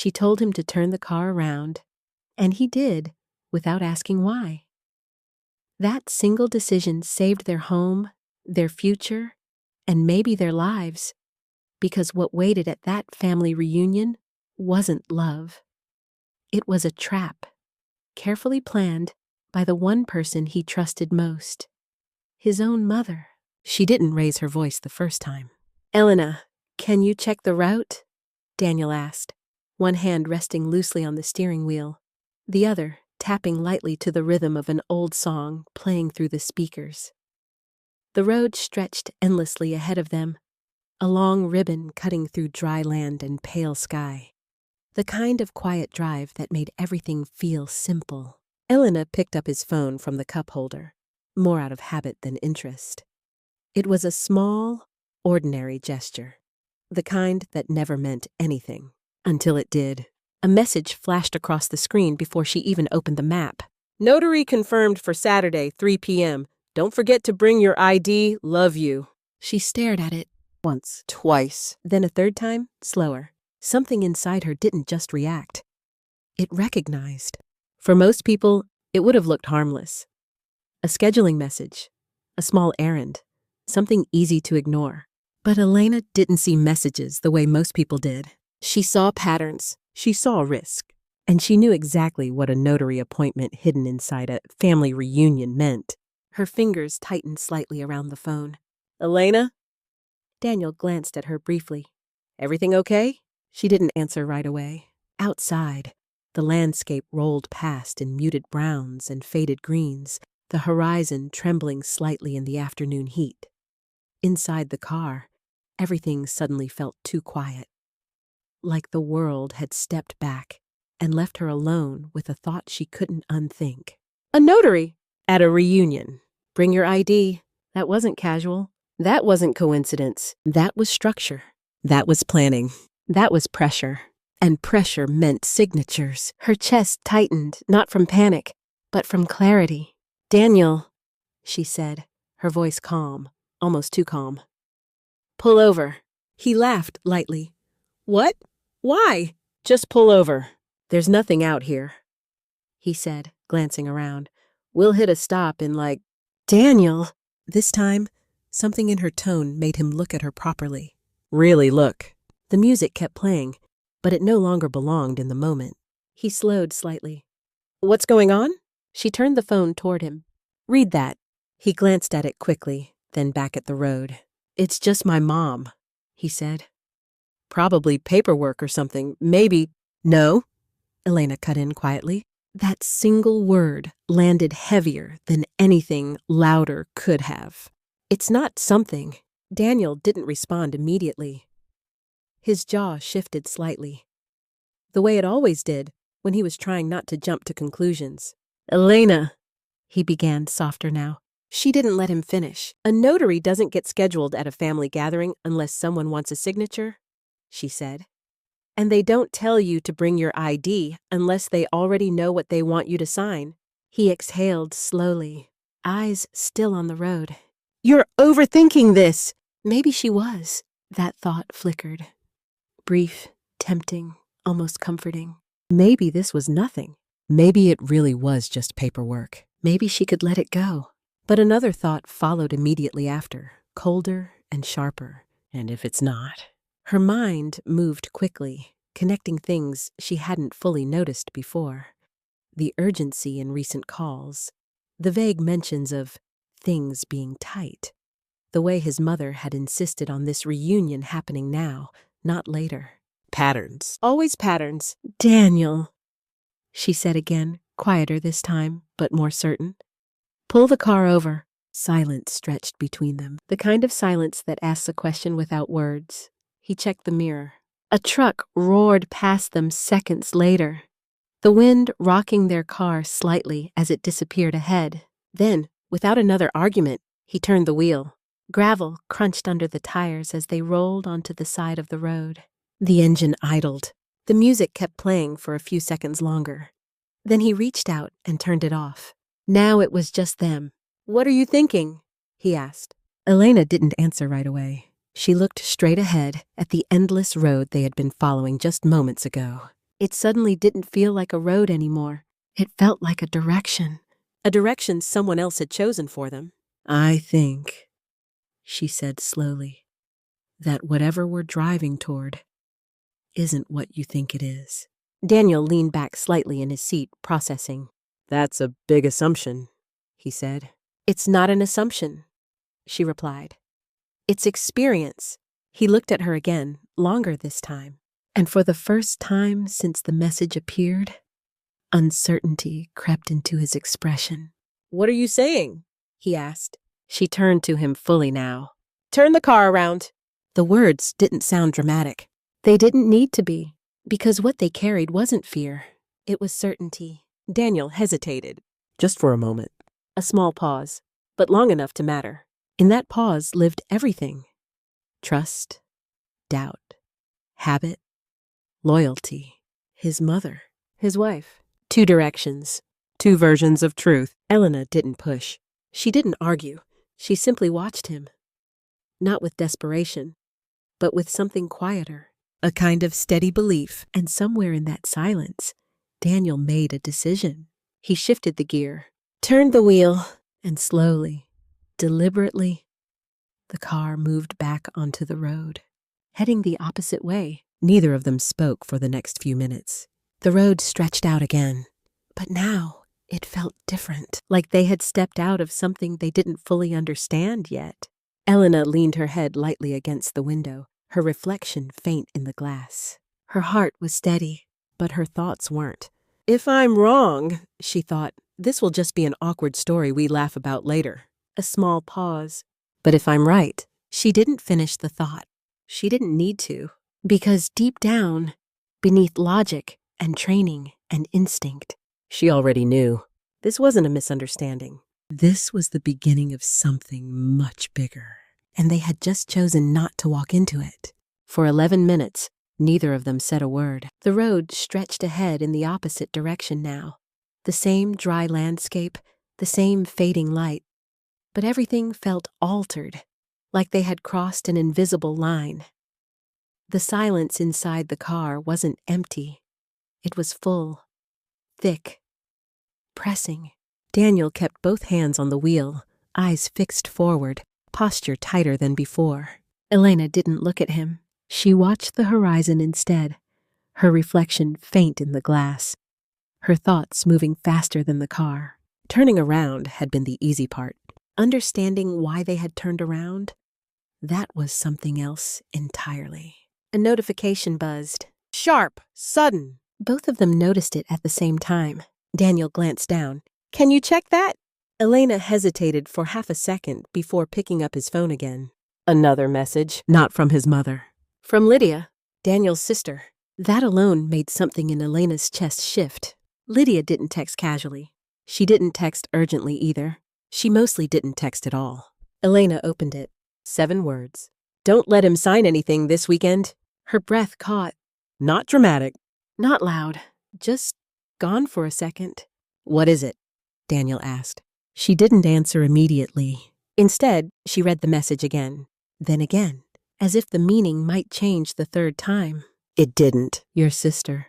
She told him to turn the car around, and he did, without asking why. That single decision saved their home, their future, and maybe their lives, because what waited at that family reunion wasn't love. It was a trap, carefully planned by the one person he trusted most, his own mother. She didn't raise her voice the first time. "Elena, can you check the route?" Daniel asked, one hand resting loosely on the steering wheel, the other tapping lightly to the rhythm of an old song playing through the speakers. The road stretched endlessly ahead of them, a long ribbon cutting through dry land and pale sky, the kind of quiet drive that made everything feel simple. Elena picked up his phone from the cup holder, more out of habit than interest. It was a small, ordinary gesture, the kind that never meant anything, until it did. A message flashed across the screen before she even opened the map. "Notary confirmed for Saturday, 3 p.m. Don't forget to bring your ID. Love you." She stared at it once, twice, then a third time, slower. Something inside her didn't just react. It recognized. For most people, it would have looked harmless. A scheduling message, a small errand, something easy to ignore. But Elena didn't see messages the way most people did. She saw patterns, she saw risk, and she knew exactly what a notary appointment hidden inside a family reunion meant. Her fingers tightened slightly around the phone. "Elena?" Daniel glanced at her briefly. "Everything okay?" She didn't answer right away. Outside, the landscape rolled past in muted browns and faded greens, the horizon trembling slightly in the afternoon heat. Inside the car, everything suddenly felt too quiet, like the world had stepped back and left her alone with a thought she couldn't unthink. "A notary at a reunion. Bring your ID." That wasn't casual. That wasn't coincidence. That was structure. That was planning. That was pressure. And pressure meant signatures. Her chest tightened, not from panic, but from clarity. "Daniel," she said, her voice calm, almost too calm. "Pull over." He laughed lightly. "What? Why?" "Just pull over. There's nothing out here," he said, glancing around. "We'll hit a stop in like—" "Daniel!" This time, something in her tone made him look at her properly. Really look. The music kept playing, but it no longer belonged in the moment. He slowed slightly. "What's going on?" She turned the phone toward him. "Read that." He glanced at it quickly, then back at the road. "It's just my mom," he said. "Probably paperwork or something, maybe—" "No," Elena cut in quietly. That single word landed heavier than anything louder could have. "It's not something." Daniel didn't respond immediately. His jaw shifted slightly, the way it always did when he was trying not to jump to conclusions. "Elena," he began, softer now. She didn't let him finish. "A notary doesn't get scheduled at a family gathering unless someone wants a signature," she said. "And they don't tell you to bring your ID unless they already know what they want you to sign." He exhaled slowly, eyes still on the road. "You're overthinking this." Maybe she was. That thought flickered. Brief, tempting, almost comforting. Maybe this was nothing. Maybe it really was just paperwork. Maybe she could let it go. But another thought followed immediately after, colder and sharper. And if it's not? Her mind moved quickly, connecting things she hadn't fully noticed before. The urgency in recent calls, the vague mentions of things being tight, the way his mother had insisted on this reunion happening now, not later. Patterns. Always patterns. "Daniel," she said again, quieter this time, but more certain. "Pull the car over." Silence stretched between them, the kind of silence that asks a question without words. He checked the mirror. A truck roared past them seconds later, the wind rocking their car slightly as it disappeared ahead. Then, without another argument, he turned the wheel. Gravel crunched under the tires as they rolled onto the side of the road. The engine idled. The music kept playing for a few seconds longer. Then he reached out and turned it off. Now it was just them. "What are you thinking?" he asked. Elena didn't answer right away. She looked straight ahead at the endless road they had been following just moments ago. It suddenly didn't feel like a road anymore. It felt like a direction. A direction someone else had chosen for them. I think, she said slowly, that whatever we're driving toward isn't what you think it is. Daniel leaned back slightly in his seat, processing. That's a big assumption, he said. It's not an assumption, she replied. It's experience. He looked at her again, longer this time. And for the first time since the message appeared, uncertainty crept into his expression. What are you saying? He asked. She turned to him fully now. Turn the car around. The words didn't sound dramatic. They didn't need to be, because what they carried wasn't fear. It was certainty. Daniel hesitated, just for a moment. A small pause, but long enough to matter. In that pause lived everything. Trust, doubt, habit, loyalty. His mother, his wife. 2 directions, 2 versions of truth. Elena didn't push. She didn't argue. She simply watched him. Not with desperation, but with something quieter. A kind of steady belief. And somewhere in that silence, Daniel made a decision. He shifted the gear, turned the wheel, and slowly, deliberately, the car moved back onto the road, heading the opposite way. Neither of them spoke for the next few minutes. The road stretched out again, but now it felt different, like they had stepped out of something they didn't fully understand yet. Elena leaned her head lightly against the window, her reflection faint in the glass. Her heart was steady, but her thoughts weren't. If I'm wrong, she thought, this will just be an awkward story we laugh about later. A small pause. But if I'm right, she didn't finish the thought. She didn't need to. Because deep down, beneath logic and training and instinct, she already knew. This wasn't a misunderstanding. This was the beginning of something much bigger. And they had just chosen not to walk into it. For 11 minutes, neither of them said a word. The road stretched ahead in the opposite direction now. The same dry landscape, the same fading light. But everything felt altered, like they had crossed an invisible line. The silence inside the car wasn't empty. It was full, thick, pressing. Daniel kept both hands on the wheel, eyes fixed forward, posture tighter than before. Elena didn't look at him. She watched the horizon instead, her reflection faint in the glass, her thoughts moving faster than the car. Turning around had been the easy part. Understanding why they had turned around, that was something else entirely. A notification buzzed. Sharp, sudden. Both of them noticed it at the same time. Daniel glanced down. Can you check that? Elena hesitated for half a second before picking up his phone again. Another message, not from his mother. From Lydia, Daniel's sister. That alone made something in Elena's chest shift. Lydia didn't text casually. She didn't text urgently either. She mostly didn't text at all. Elena opened it. 7 words. Don't let him sign anything this weekend. Her breath caught. Not dramatic. Not loud. Just gone for a second. What is it? Daniel asked. She didn't answer immediately. Instead, she read the message again. Then again, as if the meaning might change the 3rd time. It didn't. Your sister,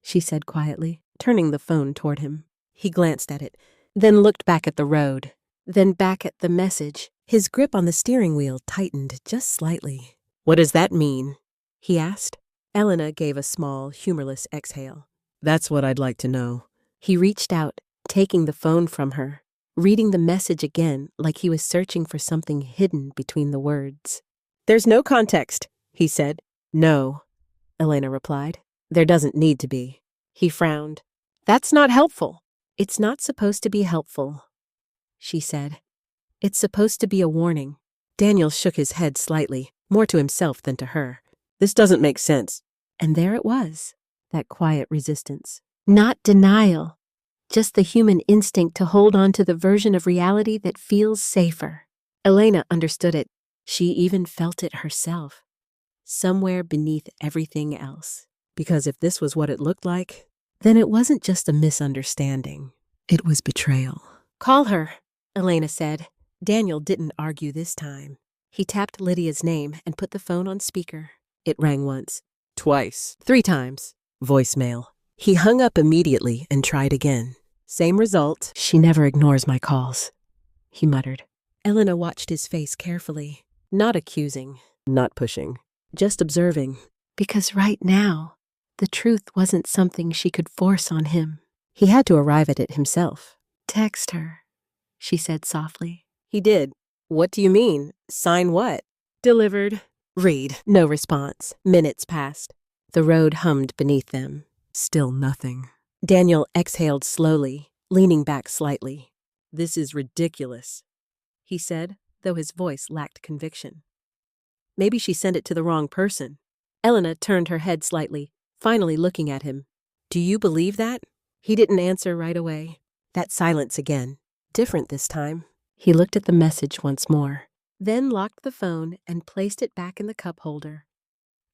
she said quietly, turning the phone toward him. He glanced at it, then looked back at the road, then back at the message. His grip on the steering wheel tightened just slightly. What does that mean? He asked. Elena gave a small, humorless exhale. That's what I'd like to know. He reached out, taking the phone from her, reading the message again like he was searching for something hidden between the words. There's no context, he said. No, Elena replied. There doesn't need to be. He frowned. That's not helpful. It's not supposed to be helpful, she said. It's supposed to be a warning. Daniel shook his head slightly, more to himself than to her. This doesn't make sense. And there it was, that quiet resistance. Not denial, just the human instinct to hold on to the version of reality that feels safer. Elena understood it. She even felt it herself, somewhere beneath everything else. Because if this was what it looked like, then it wasn't just a misunderstanding. It was betrayal. Call her, Elena said. Daniel didn't argue this time. He tapped Lydia's name and put the phone on speaker. It rang once, twice, 3 times. Voicemail. He hung up immediately and tried again. Same result. She never ignores my calls, he muttered. Elena watched his face carefully, not accusing, not pushing, just observing. Because right now, the truth wasn't something she could force on him. He had to arrive at it himself. Text her, she said softly. He did. What do you mean? Sign what? Delivered. Read. No response. Minutes passed. The road hummed beneath them. Still nothing. Daniel exhaled slowly, leaning back slightly. This is ridiculous, he said, though his voice lacked conviction. Maybe she sent it to the wrong person. Elena turned her head slightly, finally looking at him. Do you believe that? He didn't answer right away. That silence again. Different this time. He looked at the message once more, then locked the phone and placed it back in the cup holder,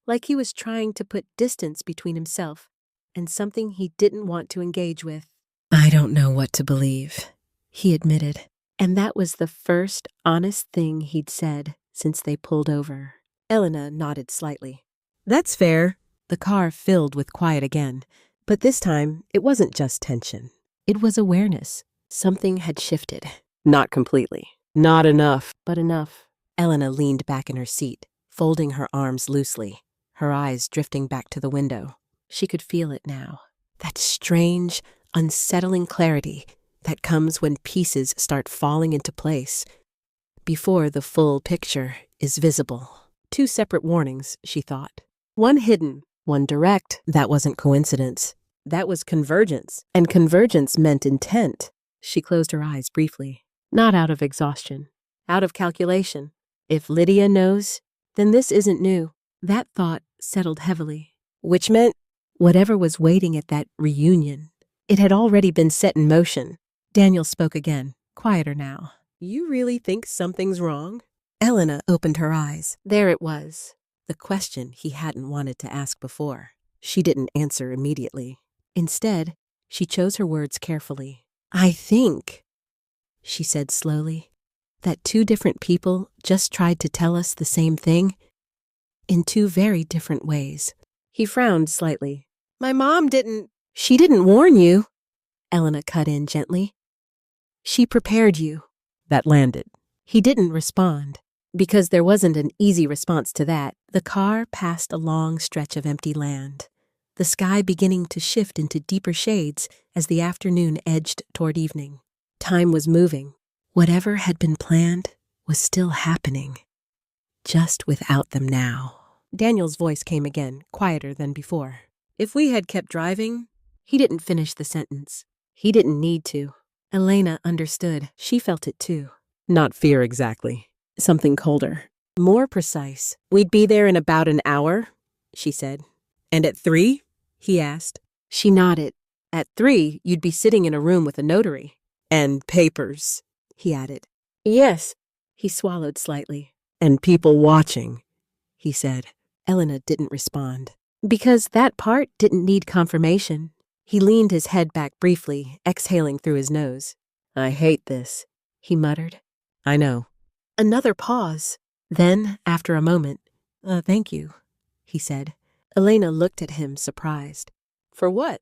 like he was trying to put distance between himself and something he didn't want to engage with. I don't know what to believe, he admitted. And that was the first honest thing he'd said since they pulled over. Elena nodded slightly. That's fair. The car filled with quiet again, but this time it wasn't just tension. It was awareness. Something had shifted. Not completely. Not enough. But enough. Elena leaned back in her seat, folding her arms loosely, her eyes drifting back to the window. She could feel it now. That strange, unsettling clarity that comes when pieces start falling into place before the full picture is visible. 2 separate warnings, she thought. One hidden, one direct. That wasn't coincidence. That was convergence. And convergence meant intent. She closed her eyes briefly. Not out of exhaustion. Out of calculation. If Lydia knows, then this isn't new. That thought settled heavily. Which meant whatever was waiting at that reunion, it had already been set in motion. Daniel spoke again, quieter now. You really think something's wrong? Elena opened her eyes. There it was. The question he hadn't wanted to ask before. She didn't answer immediately. Instead, she chose her words carefully. I think, she said slowly, that 2 different people just tried to tell us the same thing in 2 very different ways. He frowned slightly. My mom didn't. She didn't warn you, Elena cut in gently. She prepared you. That landed. He didn't respond. Because there wasn't an easy response to that, the car passed a long stretch of empty land, the sky beginning to shift into deeper shades as the afternoon edged toward evening. Time was moving. Whatever had been planned was still happening, just without them now. Daniel's voice came again, quieter than before. If we had kept driving, he didn't finish the sentence. He didn't need to. Elena understood. She felt it too. Not fear exactly. Something colder. More precise. We'd be there in about an hour, she said. And at 3? He asked. She nodded. At 3, you'd be sitting in a room with a notary. And papers, he added. Yes. He swallowed slightly. And people watching, he said. Elena didn't respond. Because that part didn't need confirmation. He leaned his head back briefly, exhaling through his nose. I hate this, he muttered. I know. Another pause. Then, after a moment, thank you, he said. Elena looked at him, surprised. For what?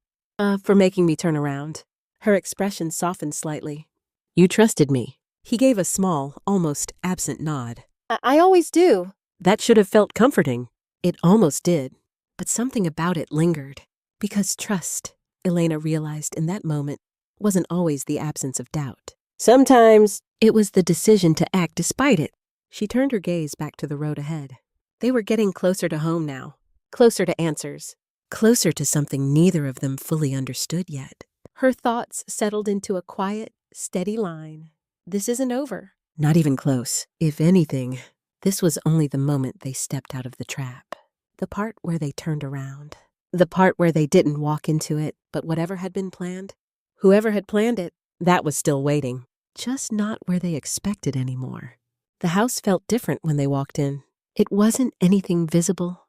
For making me turn around. Her expression softened slightly. You trusted me. He gave a small, almost absent nod. I always do. That should have felt comforting. It almost did. But something about it lingered. Because trust, Elena realized in that moment, wasn't always the absence of doubt. Sometimes it was the decision to act despite it. She turned her gaze back to the road ahead. They were getting closer to home now, closer to answers, closer to something neither of them fully understood yet. Her thoughts settled into a quiet, steady line. This isn't over. Not even close. If anything, this was only the moment they stepped out of the trap. The part where they turned around. The part where they didn't walk into it, but whatever had been planned, whoever had planned it, that was still waiting. Just not where they expected anymore. The house felt different when they walked in. It wasn't anything visible.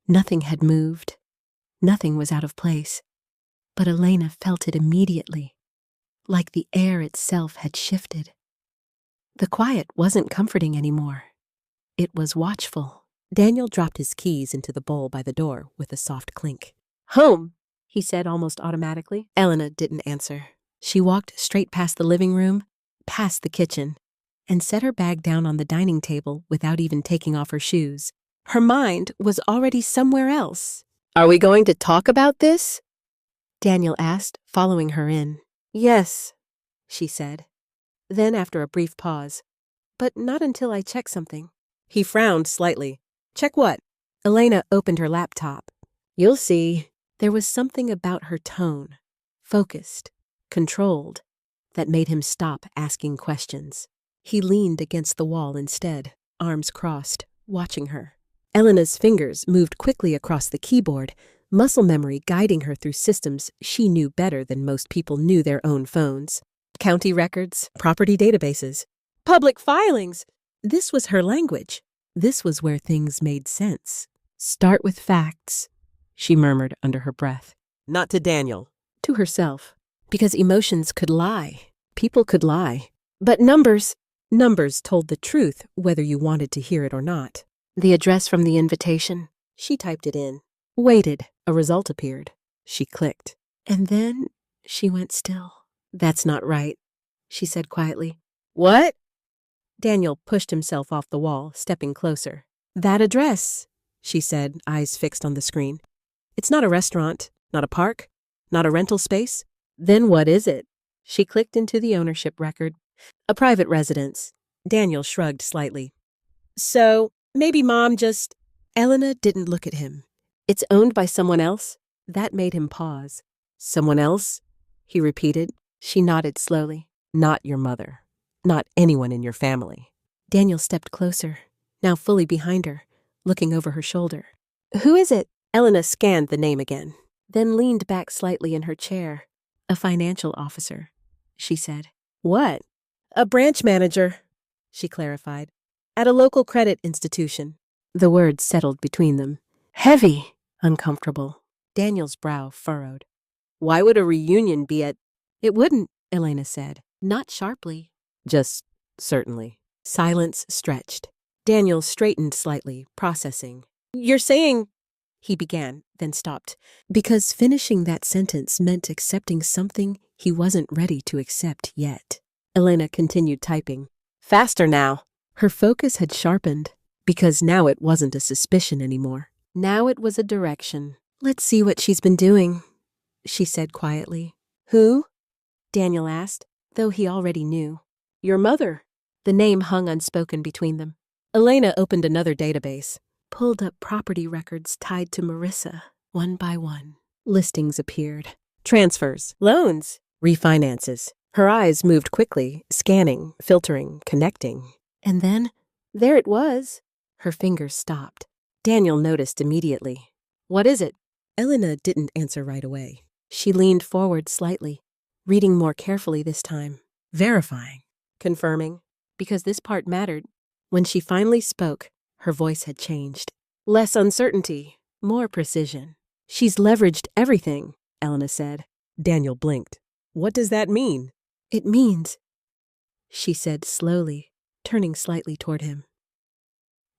Nothing had moved. Nothing was out of place. But Elena felt it immediately, like the air itself had shifted. The quiet wasn't comforting anymore. It was watchful. Daniel dropped his keys into the bowl by the door with a soft clink. Home, he said almost automatically. Elena didn't answer. She walked straight past the living room, past the kitchen, and set her bag down on the dining table without even taking off her shoes. Her mind was already somewhere else. Are we going to talk about this? Daniel asked, following her in. Yes, she said. Then, after a brief pause, but not until I check something. He frowned slightly. Check what? Elena opened her laptop. You'll see. There was something about her tone, focused, controlled, that made him stop asking questions. He leaned against the wall instead, arms crossed, watching her. Elena's fingers moved quickly across the keyboard, muscle memory guiding her through systems she knew better than most people knew their own phones. County records, property databases, public filings. This was her language. This was where things made sense. Start with facts, she murmured under her breath. Not to Daniel. To herself. Because emotions could lie. People could lie. But numbers told the truth whether you wanted to hear it or not. The address from the invitation. She typed it in. Waited. A result appeared. She clicked. And then she went still. That's not right, she said quietly. What? Daniel pushed himself off the wall, stepping closer. That address, she said, eyes fixed on the screen. It's not a restaurant, not a park, not a rental space. Then what is it? She clicked into the ownership record. A private residence. Daniel shrugged slightly. So, maybe Mom just... Elena didn't look at him. It's owned by someone else? That made him pause. Someone else? He repeated. She nodded slowly. Not your mother. Not anyone in your family. Daniel stepped closer, now fully behind her, looking over her shoulder. Who is it? Elena scanned the name again, then leaned back slightly in her chair. A financial officer, she said. What? A branch manager, she clarified. At a local credit institution. The words settled between them. Heavy. Uncomfortable. Daniel's brow furrowed. Why would a reunion be at... It wouldn't, Elena said. Not sharply. Just certainly. Silence stretched. Daniel straightened slightly, processing. You're saying... He began, then stopped, because finishing that sentence meant accepting something he wasn't ready to accept yet. Elena continued typing. Faster now. Her focus had sharpened, because now it wasn't a suspicion anymore. Now it was a direction. Let's see what she's been doing, she said quietly. Who? Daniel asked, though he already knew. Your mother. The name hung unspoken between them. Elena opened another database, pulled up property records tied to Marissa, one by one. Listings appeared. Transfers, loans, refinances. Her eyes moved quickly, scanning, filtering, connecting. And then, there it was. Her fingers stopped. Daniel noticed immediately. What is it? Elena didn't answer right away. She leaned forward slightly, reading more carefully this time. Verifying. Confirming. Because this part mattered. When she finally spoke, her voice had changed. Less uncertainty, more precision. She's leveraged everything, Elena said. Daniel blinked. What does that mean? It means, she said slowly, turning slightly toward him.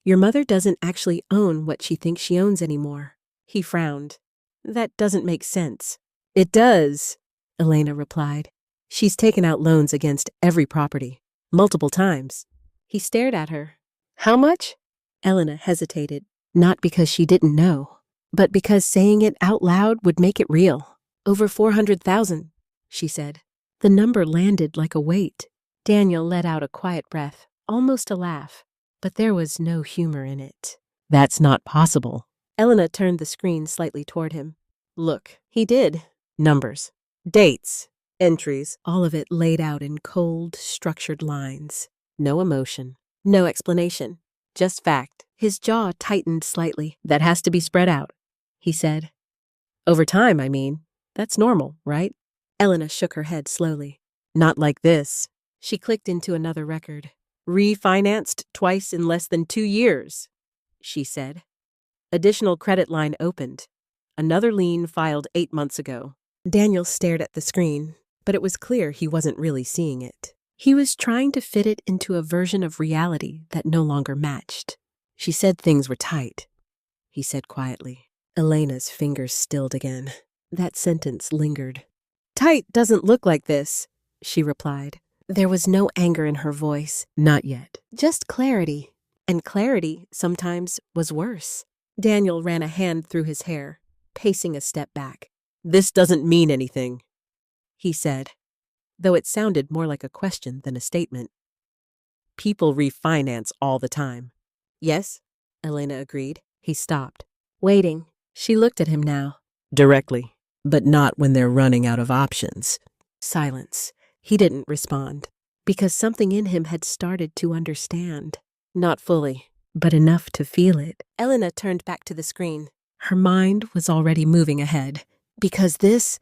Your mother doesn't actually own what she thinks she owns anymore. He frowned. That doesn't make sense. It does, Elena replied. She's taken out loans against every property, multiple times. He stared at her. How much? Elena hesitated, not because she didn't know, but because saying it out loud would make it real. Over 400,000, she said. The number landed like a weight. Daniel let out a quiet breath, almost a laugh, but there was no humor in it. That's not possible. Elena turned the screen slightly toward him. Look, he did. Numbers, dates, entries, all of it laid out in cold, structured lines. No emotion, no explanation, just fact. His jaw tightened slightly. That has to be spread out, he said. Over time, I mean. That's normal, right? Elena shook her head slowly. Not like this. She clicked into another record. Refinanced twice in less than 2 years, she said. Additional credit line opened. Another lien filed 8 months ago. Daniel stared at the screen, but it was clear he wasn't really seeing it. He was trying to fit it into a version of reality that no longer matched. She said things were tight, he said quietly. Elena's fingers stilled again. That sentence lingered. Tight doesn't look like this, she replied. There was no anger in her voice. Not yet. Just clarity. And clarity sometimes was worse. Daniel ran a hand through his hair, pacing a step back. This doesn't mean anything, he said, though it sounded more like a question than a statement. People refinance all the time. Yes, Elena agreed. He stopped, waiting. She looked at him now. Directly, but not when they're running out of options. Silence. He didn't respond, because something in him had started to understand. Not fully, but enough to feel it. Elena turned back to the screen. Her mind was already moving ahead, because this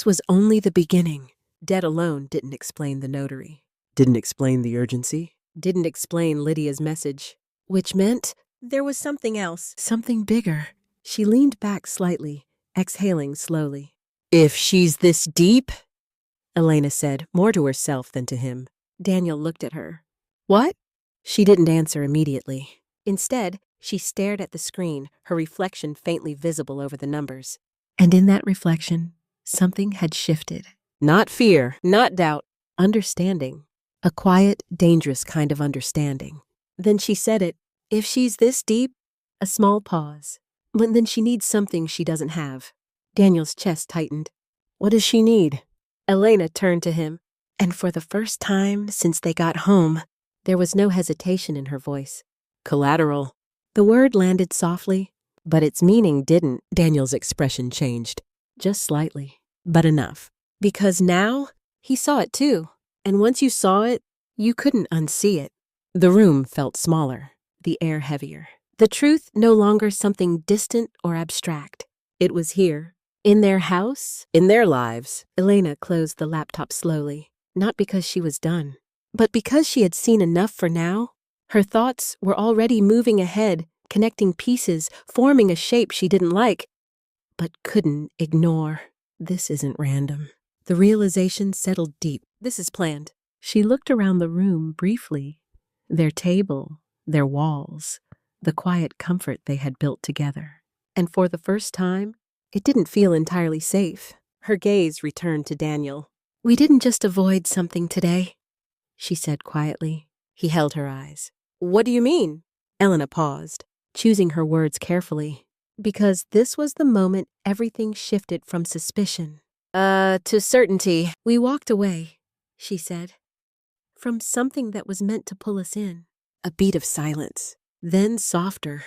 was only the beginning. Debt alone didn't explain the notary. Didn't explain the urgency. Didn't explain Lydia's message, which meant there was something else, something bigger. She leaned back slightly, exhaling slowly. If she's this deep, Elena said, more to herself than to him. Daniel looked at her. What? She didn't answer immediately. Instead, she stared at the screen, her reflection faintly visible over the numbers. And in that reflection, something had shifted. Not fear, not doubt, understanding. A quiet, dangerous kind of understanding. Then she said it. If she's this deep, a small pause. But then she needs something she doesn't have. Daniel's chest tightened. What does she need? Elena turned to him, and for the first time since they got home, there was no hesitation in her voice. Collateral. The word landed softly, but its meaning didn't. Daniel's expression changed, just slightly, but enough. Because now, he saw it too, and once you saw it, you couldn't unsee it. The room felt smaller, the air heavier. The truth no longer something distant or abstract. It was here, in their house, in their lives. Elena closed the laptop slowly, not because she was done, but because she had seen enough for now. Her thoughts were already moving ahead, connecting pieces, forming a shape she didn't like, but couldn't ignore. This isn't random. The realization settled deep. This is planned. She looked around the room briefly. Their table, their walls, the quiet comfort they had built together. And for the first time, it didn't feel entirely safe. Her gaze returned to Daniel. We didn't just avoid something today, she said quietly. He held her eyes. What do you mean? Elena paused, choosing her words carefully, because this was the moment everything shifted from suspicion. To certainty. We walked away, she said, from something that was meant to pull us in. A beat of silence, then softer.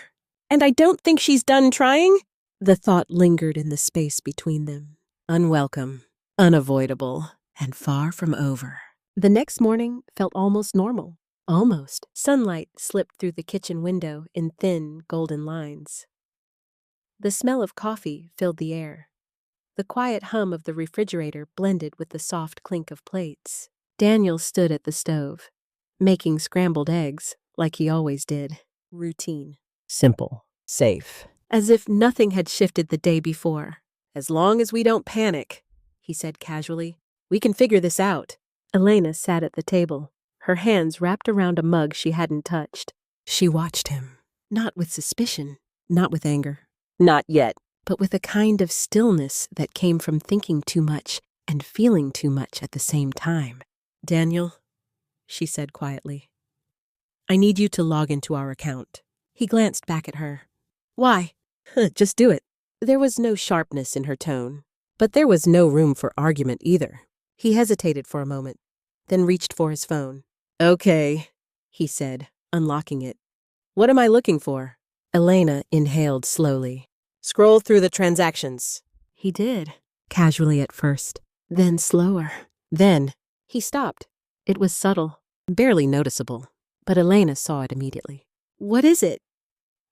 And I don't think she's done trying? The thought lingered in the space between them. Unwelcome, unavoidable, and far from over. The next morning felt almost normal. Almost. Sunlight slipped through the kitchen window in thin, golden lines. The smell of coffee filled the air. The quiet hum of the refrigerator blended with the soft clink of plates. Daniel stood at the stove, making scrambled eggs, like he always did. Routine. Simple. Safe. As if nothing had shifted the day before. As long as we don't panic, he said casually, we can figure this out. Elena sat at the table, her hands wrapped around a mug she hadn't touched. She watched him, not with suspicion, not with anger. Not yet. But with a kind of stillness that came from thinking too much and feeling too much at the same time. Daniel, she said quietly, I need you to log into our account. He glanced back at her. Why? Just do it. There was no sharpness in her tone, but there was no room for argument either. He hesitated for a moment, then reached for his phone. Okay, he said, unlocking it. What am I looking for? Elena inhaled slowly. Scroll through the transactions. He did, casually at first, then slower. Then he stopped. It was subtle, barely noticeable, but Elena saw it immediately. What is it?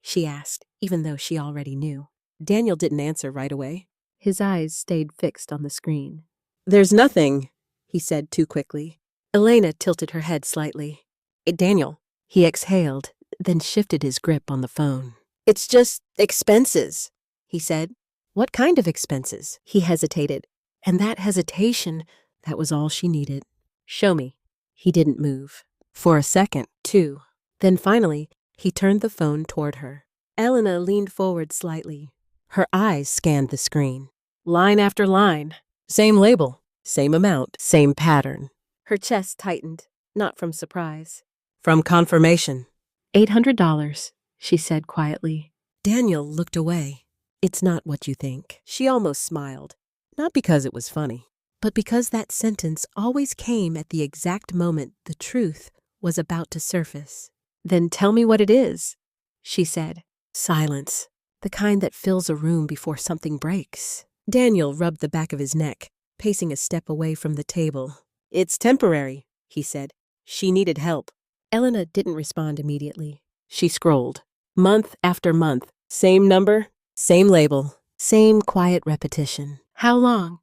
She asked, even though she already knew. Daniel didn't answer right away. His eyes stayed fixed on the screen. There's nothing, he said too quickly. Elena tilted her head slightly. Daniel. He exhaled, then shifted his grip on the phone. It's just expenses, he said. What kind of expenses? He hesitated. And that hesitation, that was all she needed. Show me. He didn't move. For a second, too. Then finally, he turned the phone toward her. Elena leaned forward slightly. Her eyes scanned the screen. line after line. Same label, same amount, same pattern. Her chest tightened, not from surprise. From confirmation. $800, she said quietly. Daniel looked away. It's not what you think. She almost smiled. Not because it was funny, but because that sentence always came at the exact moment the truth was about to surface. Then tell me what it is, she said. Silence. The kind that fills a room before something breaks. Daniel rubbed the back of his neck, pacing a step away from the table. It's temporary, he said. She needed help. Elena didn't respond immediately. She scrolled. Month after month. Same number, same label, same quiet repetition. How long?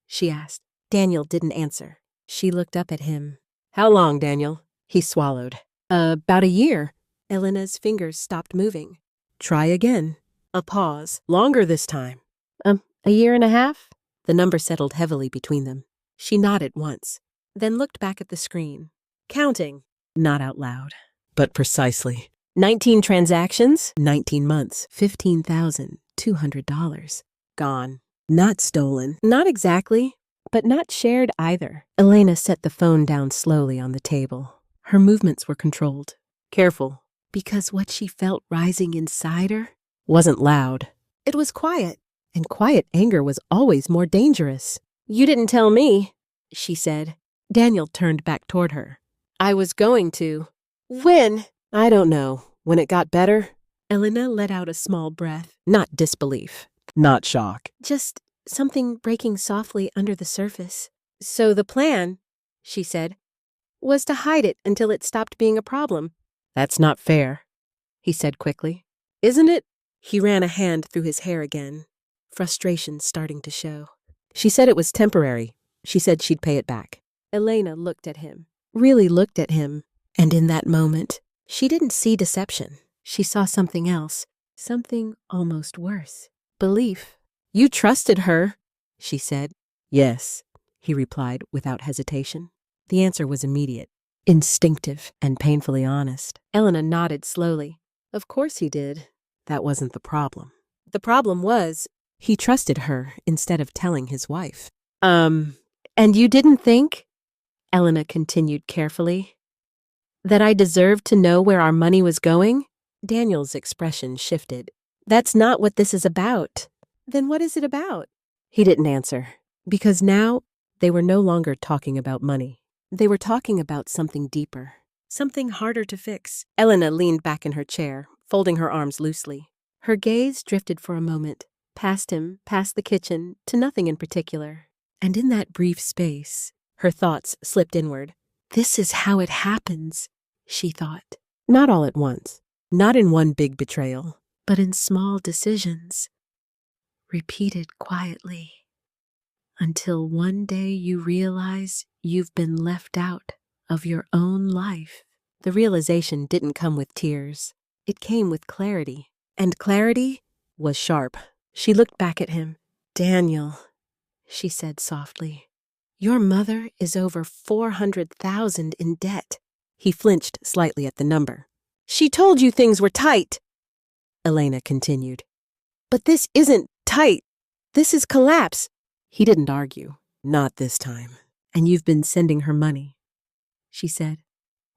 She asked. Daniel didn't answer. She looked up at him. How long, Daniel? He swallowed. About a year. Elena's fingers stopped moving. Try again. A pause. Longer this time. A year and a half? The number settled heavily between them. She nodded once, then looked back at the screen. Counting. Not out loud, but precisely. 19 transactions, 19 months, $15,200. Gone. Not stolen. Not exactly, but not shared either. Elena set the phone down slowly on the table. Her movements were controlled. Careful. Because what she felt rising inside her wasn't loud. It was quiet, and quiet anger was always more dangerous. You didn't tell me, she said. Daniel turned back toward her. I was going to. When? I don't know. When it got better? Elena let out a small breath. Not disbelief. Not shock. Just something breaking softly under the surface. So the plan, she said, was to hide it until it stopped being a problem. That's not fair, he said quickly. Isn't it? He ran a hand through his hair again, frustration starting to show. She said it was temporary. She said she'd pay it back. Elena looked at him. Really looked at him. And in that moment, she didn't see deception. She saw something else. Something almost worse. Belief. You trusted her, she said. Yes, he replied without hesitation. The answer was immediate, instinctive, and painfully honest. Elena nodded slowly. Of course he did. That wasn't the problem. The problem was, he trusted her instead of telling his wife. And you didn't think, Elena continued carefully, that I deserved to know where our money was going? Daniel's expression shifted. That's not what this is about. Then what is it about? He didn't answer, because now they were no longer talking about money. They were talking about something deeper, something harder to fix. Elena leaned back in her chair, folding her arms loosely. Her gaze drifted for a moment, past him, past the kitchen, to nothing in particular. And in that brief space, her thoughts slipped inward. This is how it happens, she thought. Not all at once, not in one big betrayal, but in small decisions, repeated quietly, until one day you realize you've been left out of your own life. The realization didn't come with tears. It came with clarity, and clarity was sharp. She looked back at him. Daniel, she said softly, your mother is over $400,000 in debt. He flinched slightly at the number. She told you things were tight, Elena continued. But this isn't tight. This is collapse. He didn't argue. Not this time. And you've been sending her money, she said,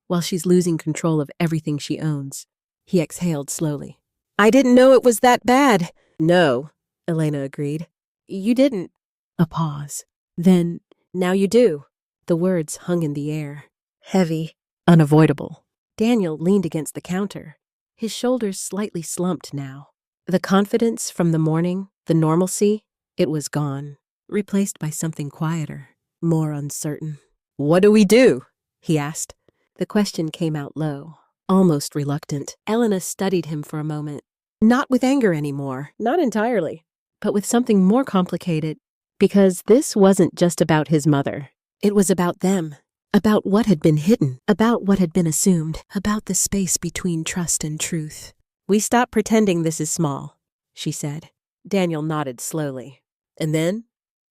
while she's losing control of everything she owns. He exhaled slowly. I didn't know it was that bad. No, Elena agreed. You didn't. A pause. Then, now you do. The words hung in the air. Heavy, unavoidable. Daniel leaned against the counter. His shoulders slightly slumped now. The confidence from the morning, the normalcy, it was gone, replaced by something quieter, more uncertain. What do we do? He asked. The question came out low, almost reluctant. Elena studied him for a moment. Not with anger anymore, not entirely, but with something more complicated, because this wasn't just about his mother. It was about them, about what had been hidden, about what had been assumed, about the space between trust and truth. We stop pretending this is small, she said. Daniel nodded slowly. And then?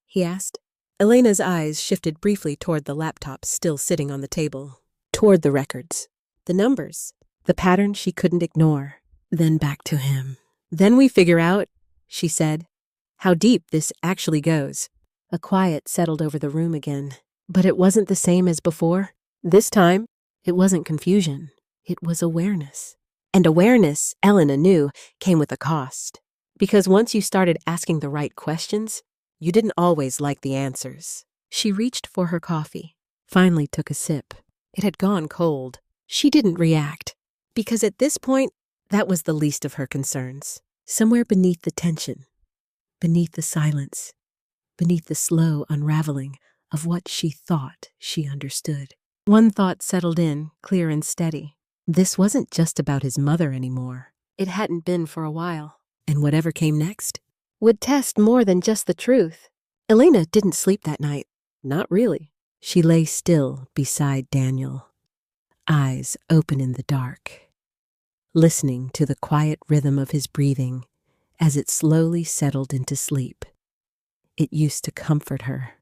He asked. Elena's eyes shifted briefly toward the laptop still sitting on the table, toward the records, the numbers, the pattern she couldn't ignore, then back to him. Then we figure out, she said, how deep this actually goes. A quiet settled over the room again. But it wasn't the same as before. This time, it wasn't confusion. It was awareness. And awareness, Elena knew, came with a cost. Because once you started asking the right questions, you didn't always like the answers. She reached for her coffee, finally took a sip. It had gone cold. She didn't react, because at this point, that was the least of her concerns. Somewhere beneath the tension, beneath the silence, beneath the slow unraveling of what she thought she understood, one thought settled in, clear and steady. This wasn't just about his mother anymore. It hadn't been for a while. And whatever came next would test more than just the truth. Elena didn't sleep that night. Not really. She lay still beside Daniel, eyes open in the dark, listening to the quiet rhythm of his breathing as it slowly settled into sleep. It used to comfort her,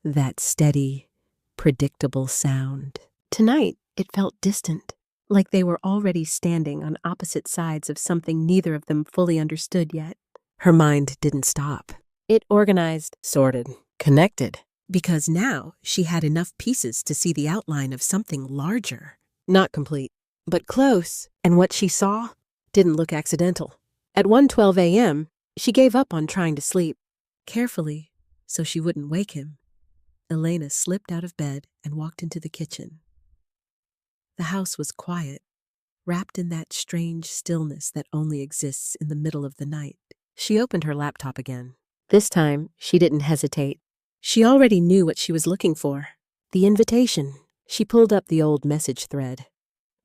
that steady, predictable sound. Tonight, it felt distant, like they were already standing on opposite sides of something neither of them fully understood yet. Her mind didn't stop. It organized, sorted, connected, because now she had enough pieces to see the outline of something larger. Not complete, but close, and what she saw didn't look accidental. At 1:12 a.m., she gave up on trying to sleep. Carefully, so she wouldn't wake him, Elena slipped out of bed and walked into the kitchen. The house was quiet, wrapped in that strange stillness that only exists in the middle of the night. She opened her laptop again. This time, she didn't hesitate. She already knew what she was looking for. The invitation. She pulled up the old message thread,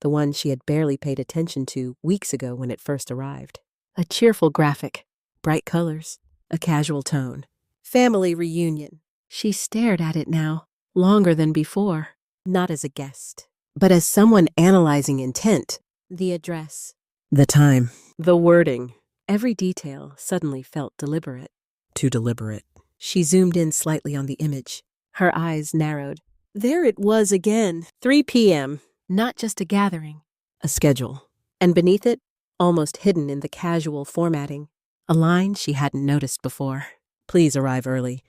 the one she had barely paid attention to weeks ago when it first arrived. A cheerful graphic, bright colors, a casual tone. Family reunion. She stared at it now, longer than before, not as a guest, but as someone analyzing intent. The address, the time, the wording. Every detail suddenly felt deliberate. Too deliberate. She zoomed in slightly on the image. Her eyes narrowed. There it was again, 3 p.m. Not just a gathering, a schedule. And beneath it, almost hidden in the casual formatting, a line she hadn't noticed before. Please arrive early.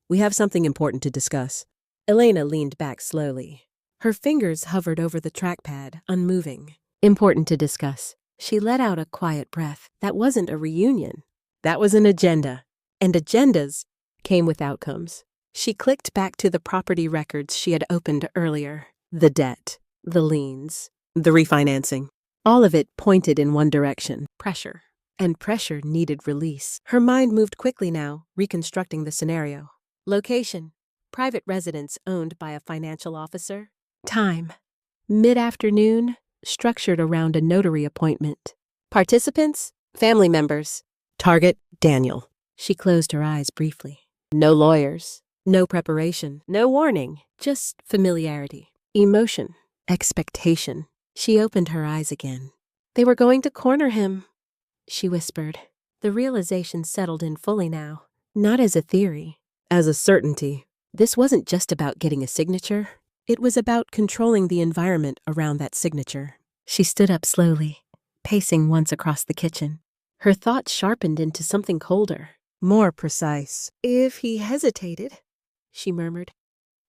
We have something important to discuss. Elena leaned back slowly. Her fingers hovered over the trackpad, unmoving. Important to discuss. She let out a quiet breath. That wasn't a reunion. That was an agenda. And agendas came with outcomes. She clicked back to the property records she had opened earlier. The debt, the liens, the refinancing. All of it pointed in one direction. Pressure. And pressure needed release. Her mind moved quickly now, reconstructing the scenario. Location: private residence owned by a financial officer. Time: mid-afternoon, structured around a notary appointment. Participants: family members. Target: Daniel. She closed her eyes briefly. No lawyers, no preparation, no warning, just familiarity, emotion, expectation. She opened her eyes again. They were going to corner him, she whispered. The realization settled in fully now, not as a theory, as a certainty. This wasn't just about getting a signature. It was about controlling the environment around that signature. She stood up slowly, pacing once across the kitchen. Her thoughts sharpened into something colder, more precise. If he hesitated, she murmured,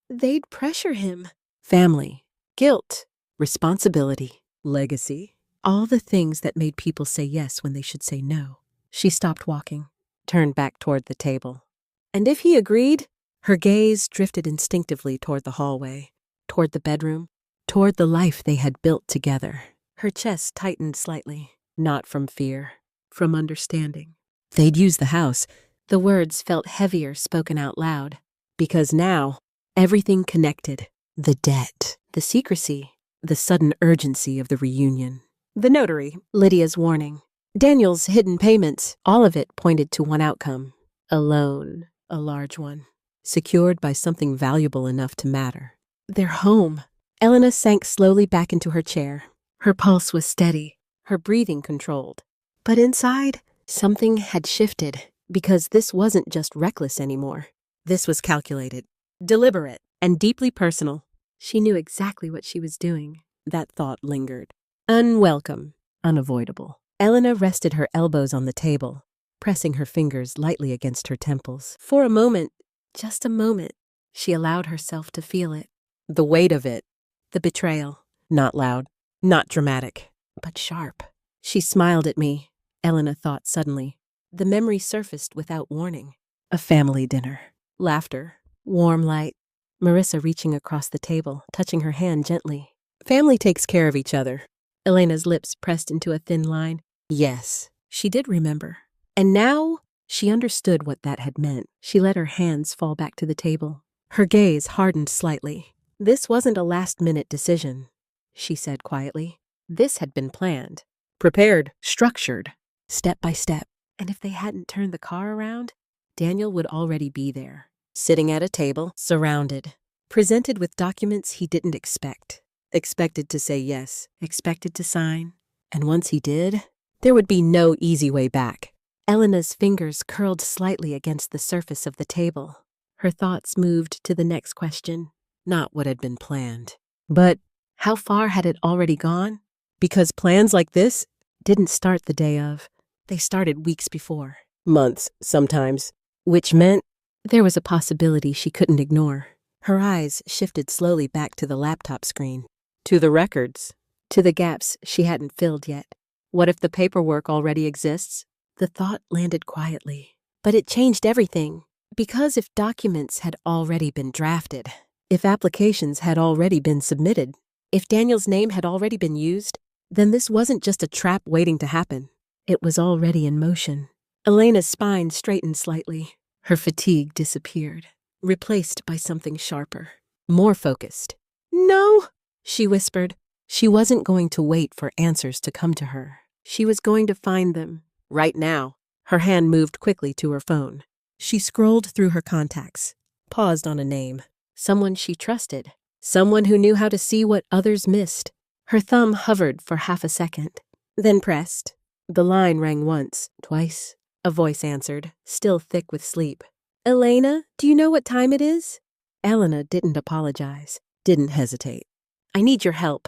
they'd pressure him. Family, guilt, responsibility, legacy, all the things that made people say yes when they should say no. She stopped walking, turned back toward the table. And if he agreed, her gaze drifted instinctively toward the hallway, toward the bedroom, toward the life they had built together. Her chest tightened slightly, not from fear, from understanding. They'd use the house. The words felt heavier spoken out loud, because now everything connected. The debt, the secrecy, the sudden urgency of the reunion. The notary, Lydia's warning, Daniel's hidden payments, all of it pointed to one outcome. A loan, a large one, secured by something valuable enough to matter. Their home. Elena sank slowly back into her chair. Her pulse was steady, her breathing controlled. But inside, something had shifted, because this wasn't just reckless anymore. This was calculated, deliberate, and deeply personal. She knew exactly what she was doing. That thought lingered. Unwelcome, unavoidable. Elena rested her elbows on the table, pressing her fingers lightly against her temples. For a moment, just a moment, she allowed herself to feel it. The weight of it. The betrayal. Not loud, not dramatic, but sharp. She smiled at me, Elena thought suddenly. The memory surfaced without warning. A family dinner. Laughter. Warm light. Marissa reaching across the table, touching her hand gently. Family takes care of each other. Elena's lips pressed into a thin line. Yes, she did remember. And now she understood what that had meant. She let her hands fall back to the table. Her gaze hardened slightly. This wasn't a last-minute decision, she said quietly. This had been planned, prepared, structured, step by step. And if they hadn't turned the car around, Daniel would already be there, sitting at a table, surrounded, presented with documents he didn't expect. Expected to say yes, expected to sign. And once he did, there would be no easy way back. Elena's fingers curled slightly against the surface of the table. Her thoughts moved to the next question. Not what had been planned, but how far had it already gone? Because plans like this didn't start the day of. They started weeks before. Months, sometimes. Which meant there was a possibility she couldn't ignore. Her eyes shifted slowly back to the laptop screen. To the records. To the gaps she hadn't filled yet. What if the paperwork already exists? The thought landed quietly. But it changed everything. Because if documents had already been drafted, if applications had already been submitted, if Daniel's name had already been used, then this wasn't just a trap waiting to happen. It was already in motion. Elena's spine straightened slightly. Her fatigue disappeared, replaced by something sharper, more focused. No, she whispered. She wasn't going to wait for answers to come to her. She was going to find them, right now. Her hand moved quickly to her phone. She scrolled through her contacts, paused on a name. Someone she trusted. Someone who knew how to see what others missed. Her thumb hovered for half a second, then pressed. The line rang once, twice. A voice answered, still thick with sleep. Elena, do you know what time it is? Elena didn't apologize, didn't hesitate. I need your help,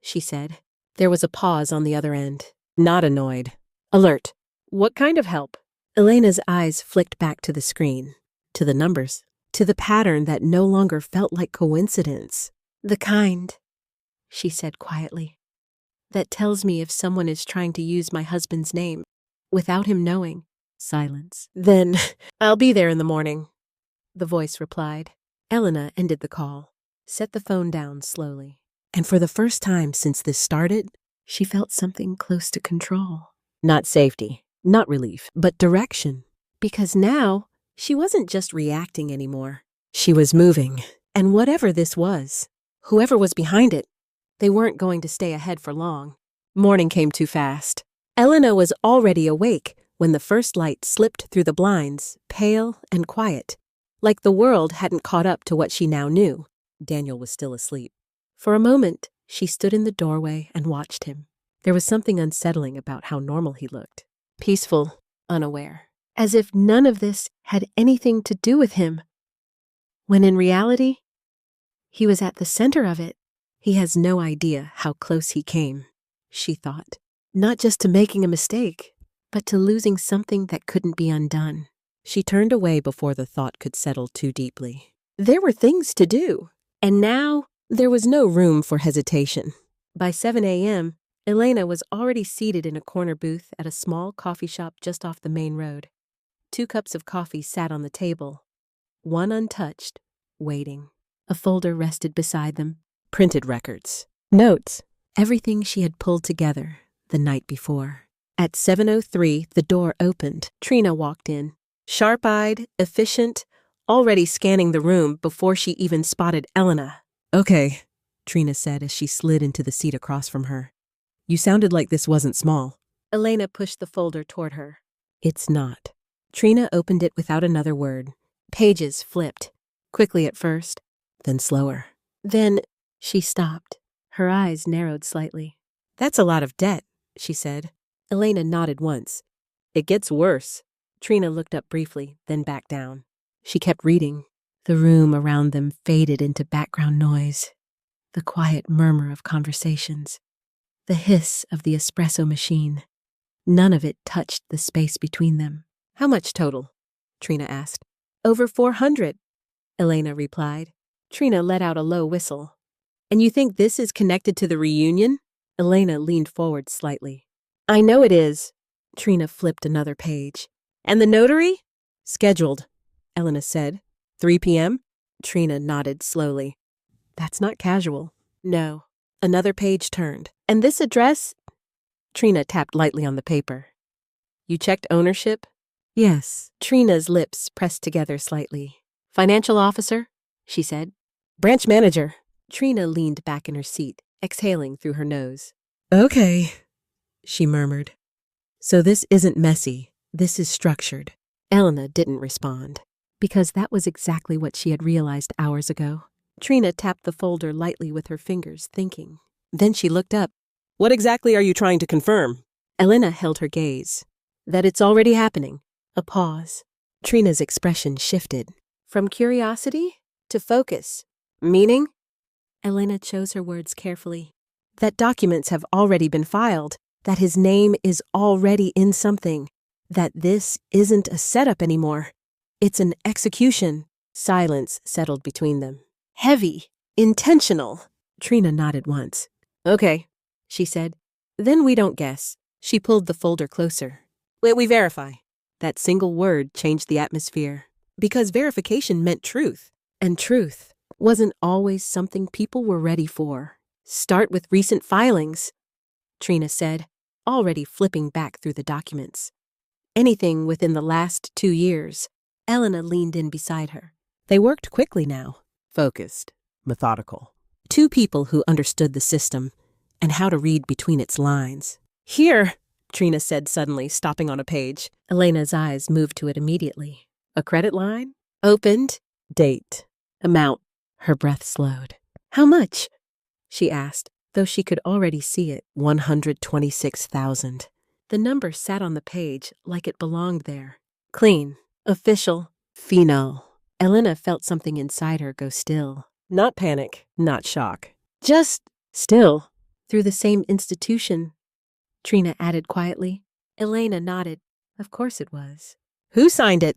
she said. There was a pause on the other end. Not annoyed. Alert. What kind of help? Elena's eyes flicked back to the screen, to the numbers, to the pattern that no longer felt like coincidence. The kind, she said quietly, that tells me if someone is trying to use my husband's name without him knowing. Silence. Then, I'll be there in the morning, the voice replied. Elena ended the call, set the phone down slowly. And for the first time since this started, she felt something close to control. Not safety, not relief, but direction. Because now, she wasn't just reacting anymore. She was moving. And whatever this was, whoever was behind it, they weren't going to stay ahead for long. Morning came too fast. Elena was already awake when the first light slipped through the blinds, pale and quiet, like the world hadn't caught up to what she now knew. Daniel was still asleep. For a moment, she stood in the doorway and watched him. There was something unsettling about how normal he looked. Peaceful, unaware. As if none of this had anything to do with him. When in reality, he was at the center of it. He has no idea how close he came, she thought. Not just to making a mistake, but to losing something that couldn't be undone. She turned away before the thought could settle too deeply. There were things to do, and now there was no room for hesitation. By 7 a.m., Elena was already seated in a corner booth at a small coffee shop just off the main road. 2 cups of coffee sat on the table, one untouched, waiting. A folder rested beside them. Printed records, notes, everything she had pulled together the night before. At 7:03, the door opened. Trina walked in, sharp-eyed, efficient, already scanning the room before she even spotted Elena. Okay, Trina said as she slid into the seat across from her. You sounded like this wasn't small. Elena pushed the folder toward her. It's not. Trina opened it without another word. Pages flipped, quickly at first, then slower. Then she stopped. Her eyes narrowed slightly. That's a lot of debt, she said. Elena nodded once. It gets worse. Trina looked up briefly, then back down. She kept reading. The room around them faded into background noise. The quiet murmur of conversations. The hiss of the espresso machine. None of it touched the space between them. How much total? Trina asked. Over 400, Elena replied. Trina let out a low whistle. And you think this is connected to the reunion? Elena leaned forward slightly. I know it is. Trina flipped another page. And the notary? Scheduled, Elena said. 3 p.m.? Trina nodded slowly. That's not casual. No. Another page turned. And this address? Trina tapped lightly on the paper. You checked ownership? Yes. Trina's lips pressed together slightly. Financial officer? She said. Branch manager. Trina leaned back in her seat, exhaling through her nose. Okay, she murmured. So this isn't messy. This is structured. Elena didn't respond, because that was exactly what she had realized hours ago. Trina tapped the folder lightly with her fingers, thinking. Then she looked up. What exactly are you trying to confirm? Elena held her gaze. That it's already happening. A pause. Trina's expression shifted. From curiosity to focus. Meaning? Elena chose her words carefully. That documents have already been filed. That his name is already in something. That this isn't a setup anymore. It's an execution. Silence settled between them. Heavy. Intentional. Trina nodded once. Okay, she said. Then we don't guess. She pulled the folder closer. Wait, we verify. That single word changed the atmosphere. Because verification meant truth. And truth wasn't always something people were ready for. Start with recent filings, Trina said, already flipping back through the documents. Anything within the last 2 years. Elena leaned in beside her. They worked quickly now. Focused. Methodical. 2 people who understood the system and how to read between its lines. Here, Trina said suddenly, stopping on a page. Elena's eyes moved to it immediately. A credit line? Opened. Date. Amount. Her breath slowed. How much? She asked, though she could already see it. 126,000. The number sat on the page like it belonged there. Clean. Official. Final. Elena felt something inside her go still. Not panic, not shock. Just still. Through the same institution, Trina added quietly. Elena nodded. Of course it was. Who signed it?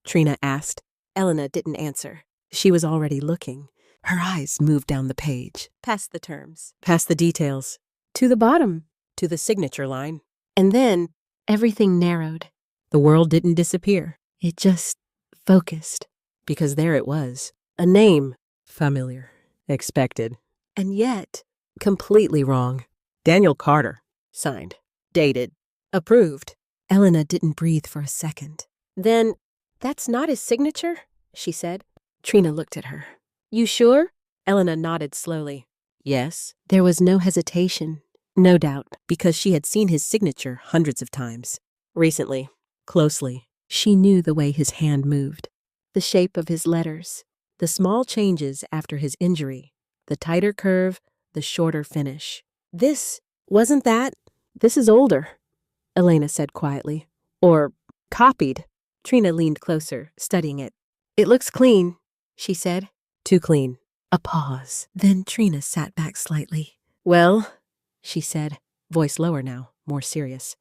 Trina asked. Elena didn't answer. She was already looking. Her eyes moved down the page, past the terms, past the details, to the bottom, to the signature line. And then everything narrowed. The world didn't disappear. It just focused. Because there it was. A name. Familiar. Expected. And yet, completely wrong. Daniel Carter. Signed. Dated. Approved. Elena didn't breathe for a second. Then, that's not his signature, she said. Trina looked at her. You sure? Elena nodded slowly. Yes. There was no hesitation. No doubt, because she had seen his signature hundreds of times. Recently. Closely. She knew the way his hand moved. The shape of his letters. The small changes after his injury. The tighter curve, the shorter finish. Wasn't that? This is older, Elena said quietly. Or copied. Trina leaned closer, studying it. It looks clean, she said. Too clean. A pause. Then Trina sat back slightly. Well, she said, voice lower now, more serious.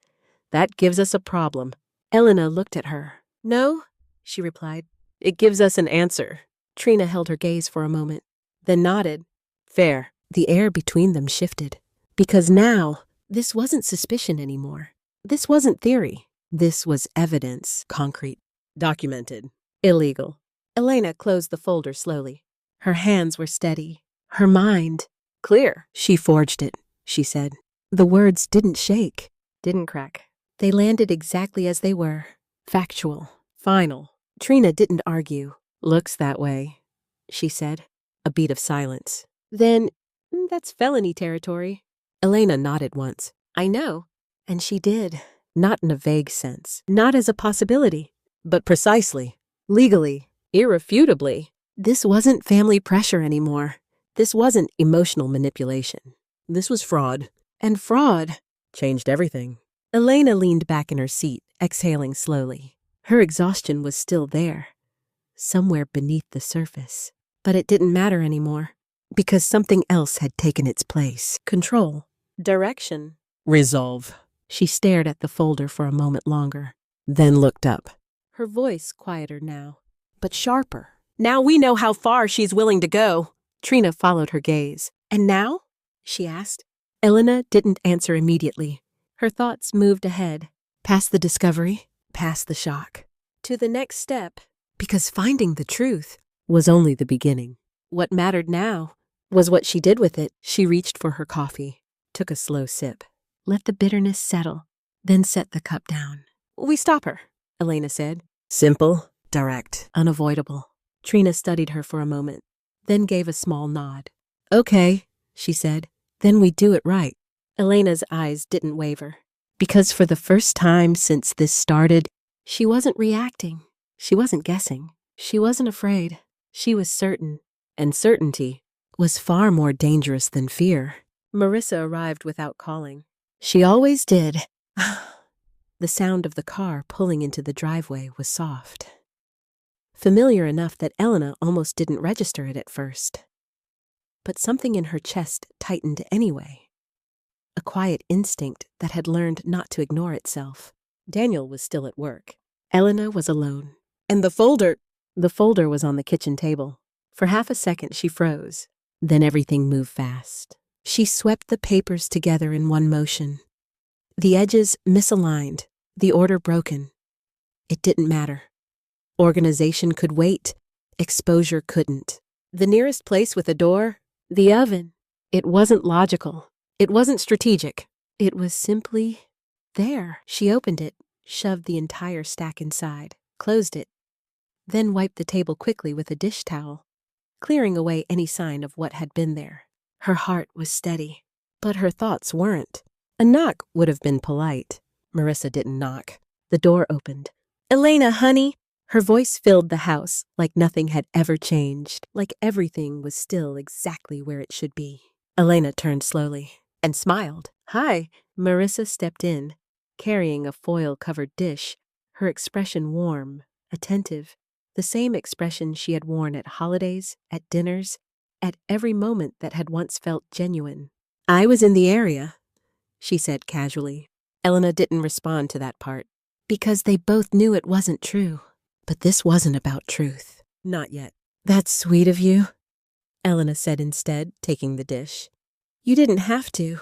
That gives us a problem. Elena looked at her. No, she replied. It gives us an answer. Trina held her gaze for a moment, then nodded. Fair. The air between them shifted. Because now, this wasn't suspicion anymore. This wasn't theory. This was evidence. Concrete. Documented. Illegal. Elena closed the folder slowly. Her hands were steady. Her mind clear. She forged it, she said. The words didn't shake. Didn't crack. They landed exactly as they were. Factual. Final. Trina didn't argue. Looks that way, she said. A beat of silence. Then, that's felony territory. Elena nodded once. I know. And she did. Not in a vague sense. Not as a possibility. But precisely. Legally. Irrefutably. This wasn't family pressure anymore. This wasn't emotional manipulation. This was fraud. And fraud changed everything. Elena leaned back in her seat, exhaling slowly. Her exhaustion was still there, somewhere beneath the surface. But it didn't matter anymore, because something else had taken its place. Control. Direction. Resolve. She stared at the folder for a moment longer, then looked up. her voice quieter now, but sharper. Now we know how far she's willing to go. Trina followed her gaze. And now? She asked. Elena didn't answer immediately. Her thoughts moved ahead, past the discovery, past the shock, to the next step, because finding the truth was only the beginning. What mattered now was what she did with it. She reached for her coffee, took a slow sip, let the bitterness settle, then set the cup down. We stop her, Elena said. Simple, direct, unavoidable. Trina studied her for a moment, then gave a small nod. Okay, she said. Then we do it right. Elena's eyes didn't waver, because for the first time since this started, she wasn't reacting. She wasn't guessing. She wasn't afraid. She was certain, and certainty was far more dangerous than fear. Marissa arrived without calling. She always did. The sound of the car pulling into the driveway was soft, familiar enough that Elena almost didn't register it at first. But something in her chest tightened anyway. A quiet instinct that had learned not to ignore itself. Daniel was still at work. Elena was alone. And the folder was on the kitchen table. For half a second she froze. Then everything moved fast. She swept the papers together in one motion. The edges misaligned, the order broken. It didn't matter. Organization could wait. Exposure couldn't. The nearest place with a door? The oven. It wasn't logical. It wasn't strategic. It was simply there. She opened it, shoved the entire stack inside, closed it, then wiped the table quickly with a dish towel, clearing away any sign of what had been there. Her heart was steady, but her thoughts weren't. A knock would have been polite. Marissa didn't knock. The door opened. Elena, honey! Her voice filled the house like nothing had ever changed, like everything was still exactly where it should be. Elena turned slowly and smiled. Hi. Marissa stepped in, carrying a foil-covered dish, her expression warm, attentive, the same expression she had worn at holidays, at dinners, at every moment that had once felt genuine. I was in the area, she said casually. Elena didn't respond to that part, because they both knew it wasn't true. But this wasn't about truth. Not yet. That's sweet of you, Elena said instead, taking the dish. You didn't have to.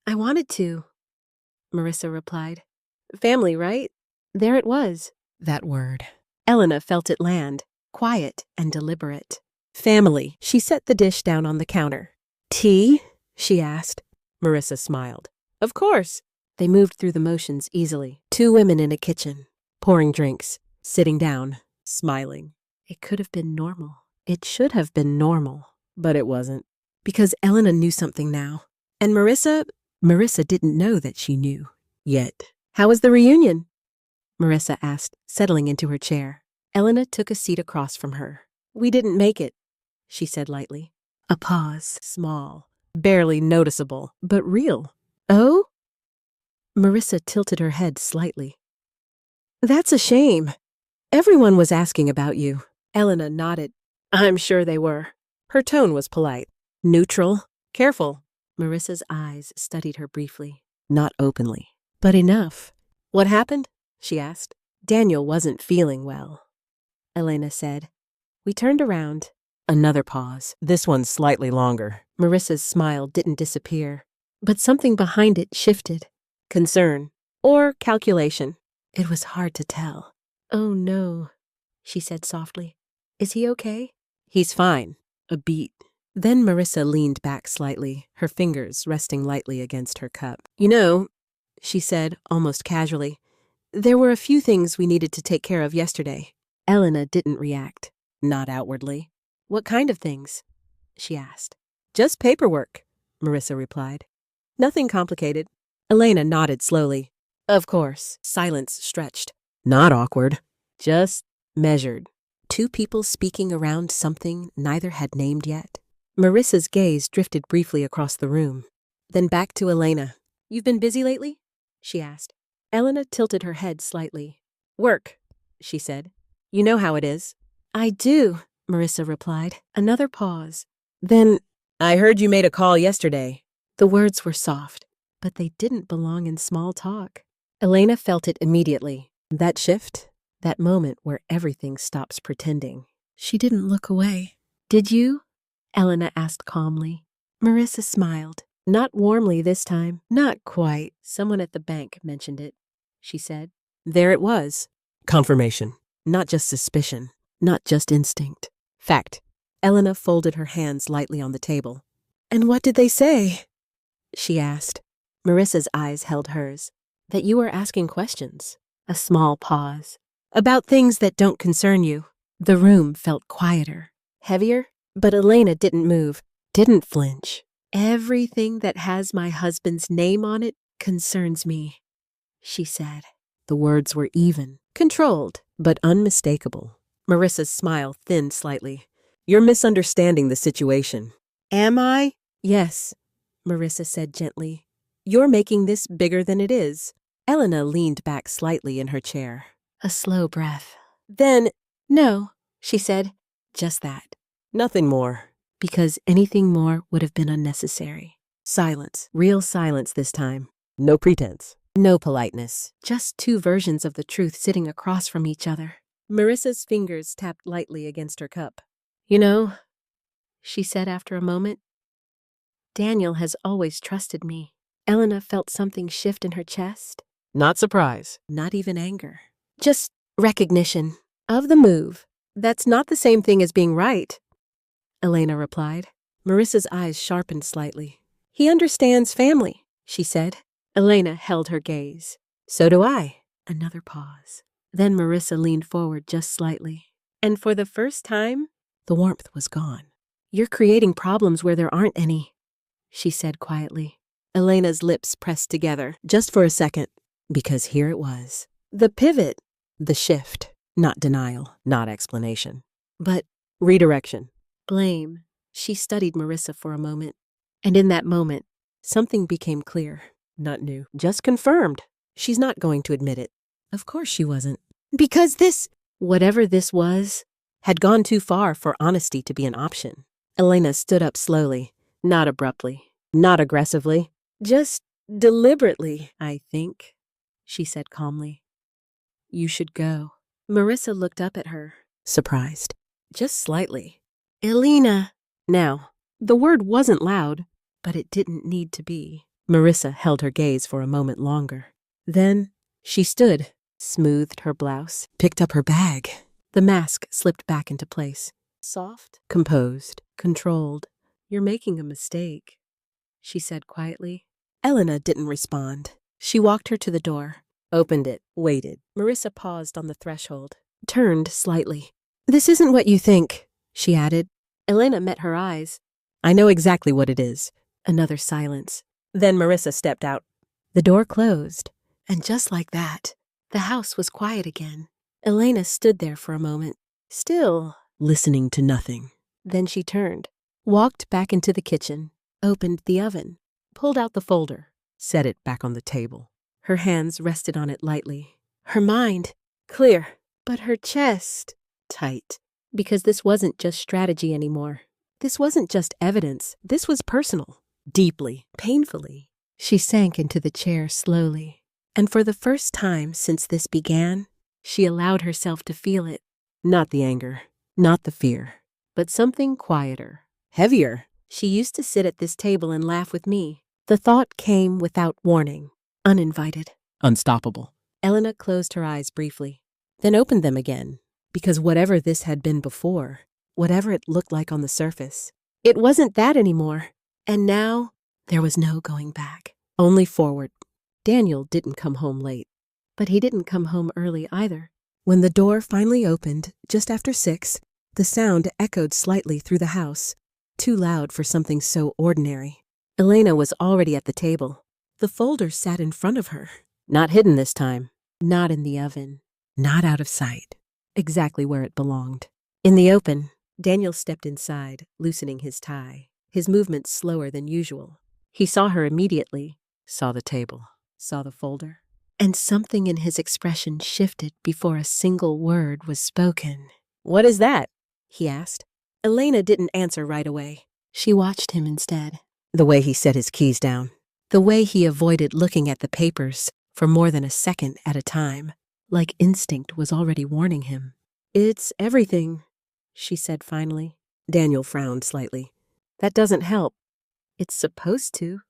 I wanted to, Marissa replied. Family, right? There it was, that word. Elena felt it land, quiet and deliberate. Family. She set the dish down on the counter. Tea? She asked. Marissa smiled. Of course. They moved through the motions easily. Two women in a kitchen, pouring drinks, sitting down, smiling. It could have been normal. It should have been normal, but it wasn't. Because Elena knew something now. And Marissa didn't know that she knew. Yet. How was the reunion? Marissa asked, settling into her chair. Elena took a seat across from her. We didn't make it, she said lightly. A pause, small, barely noticeable, but real. Oh? Marissa tilted her head slightly. That's a shame. Everyone was asking about you. Elena nodded. I'm sure they were. Her tone was polite. Neutral. Careful. Marissa's eyes studied her briefly. Not openly, but enough. What happened? She asked. Daniel wasn't feeling well, Elena said. We turned around. Another pause. This one's slightly longer. Marissa's smile didn't disappear, but something behind it shifted. Concern. Or calculation. It was hard to tell. Oh no, she said softly. Is he okay? He's fine. A beat. Then Marissa leaned back slightly, her fingers resting lightly against her cup. You know, she said, almost casually, there were a few things we needed to take care of yesterday. Elena didn't react. Not outwardly. What kind of things? She asked. Just paperwork, Marissa replied. Nothing complicated. Elena nodded slowly. Of course. Silence stretched. Not awkward. Just measured. Two people speaking around something neither had named yet. Marissa's gaze drifted briefly across the room, then back to Elena. You've been busy lately? She asked. Elena tilted her head slightly. Work, she said. You know how it is. I do, Marissa replied. Another pause. Then, I heard you made a call yesterday. The words were soft, but they didn't belong in small talk. Elena felt it immediately. That shift? That moment where everything stops pretending. She didn't look away. Did you? Elena asked calmly. Marissa smiled. Not warmly this time. Not quite. Someone at the bank mentioned it, she said. There it was. Confirmation. Not just suspicion. Not just instinct. Fact. Elena folded her hands lightly on the table. And what did they say? She asked. Marissa's eyes held hers. That you were asking questions. A small pause. About things that don't concern you. The room felt quieter. Heavier? But Elena didn't move, didn't flinch. Everything that has my husband's name on it concerns me, she said. The words were even, controlled, but unmistakable. Marissa's smile thinned slightly. You're misunderstanding the situation. Am I? Yes, Marissa said gently. You're making this bigger than it is. Elena leaned back slightly in her chair. A slow breath. Then, no, she said. Just that. Nothing more. Because anything more would have been unnecessary. Silence. Real silence this time. No pretense. No politeness. Just two versions of the truth sitting across from each other. Marissa's fingers tapped lightly against her cup. You know, she said after a moment, Daniel has always trusted me. Elena felt something shift in her chest. Not surprise. Not even anger. Just recognition. Of the move. That's not the same thing as being right, Elena replied. Marissa's eyes sharpened slightly. He understands family, she said. Elena held her gaze. So do I. Another pause. Then Marissa leaned forward just slightly. And for the first time, the warmth was gone. You're creating problems where there aren't any, she said quietly. Elena's lips pressed together, just for a second, because here it was. The pivot. The shift. Not denial, not explanation. But redirection. Blame. She studied Marissa for a moment. And in that moment, something became clear. Not new. Just confirmed. She's not going to admit it. Of course she wasn't. Because this, whatever this was, had gone too far for honesty to be an option. Elena stood up slowly, not abruptly, not aggressively, just deliberately, I think, she said calmly. You should go. Marissa looked up at her, surprised, just slightly. Elena. Now, the word wasn't loud, but it didn't need to be. Marissa held her gaze for a moment longer. Then she stood, smoothed her blouse, picked up her bag. The mask slipped back into place. Soft, composed, controlled. You're making a mistake, she said quietly. Elena didn't respond. She walked her to the door, opened it, waited. Marissa paused on the threshold, turned slightly. This isn't what you think, she added. Elena met her eyes. I know exactly what it is. Another silence. Then Marissa stepped out. The door closed, and just like that, the house was quiet again. Elena stood there for a moment, still listening to nothing. Then she turned, walked back into the kitchen, opened the oven, pulled out the folder, set it back on the table. Her hands rested on it lightly. Her mind clear, but her chest tight. Because this wasn't just strategy anymore. This wasn't just evidence. This was personal. Deeply, painfully. She sank into the chair slowly. And for the first time since this began, she allowed herself to feel it. Not the anger, not the fear, but something quieter, heavier. She used to sit at this table and laugh with me. The thought came without warning, uninvited. Unstoppable. Elena closed her eyes briefly, then opened them again. Because whatever this had been before, whatever it looked like on the surface, it wasn't that anymore. And now, there was no going back. Only forward. Daniel didn't come home late. But he didn't come home early either. When the door finally opened, just after 6, the sound echoed slightly through the house, too loud for something so ordinary. Elena was already at the table. The folder sat in front of her. Not hidden this time. Not in the oven. Not out of sight. Exactly where it belonged. In the open, Daniel stepped inside, loosening his tie, his movements slower than usual. He saw her immediately, saw the table, saw the folder, and something in his expression shifted before a single word was spoken. What is that? He asked. Elena didn't answer right away. She watched him instead. The way he set his keys down. The way he avoided looking at the papers for more than a second at a time. like instinct was already warning him. "It's everything," she said finally. Daniel frowned slightly. "That doesn't help." "It's supposed to,"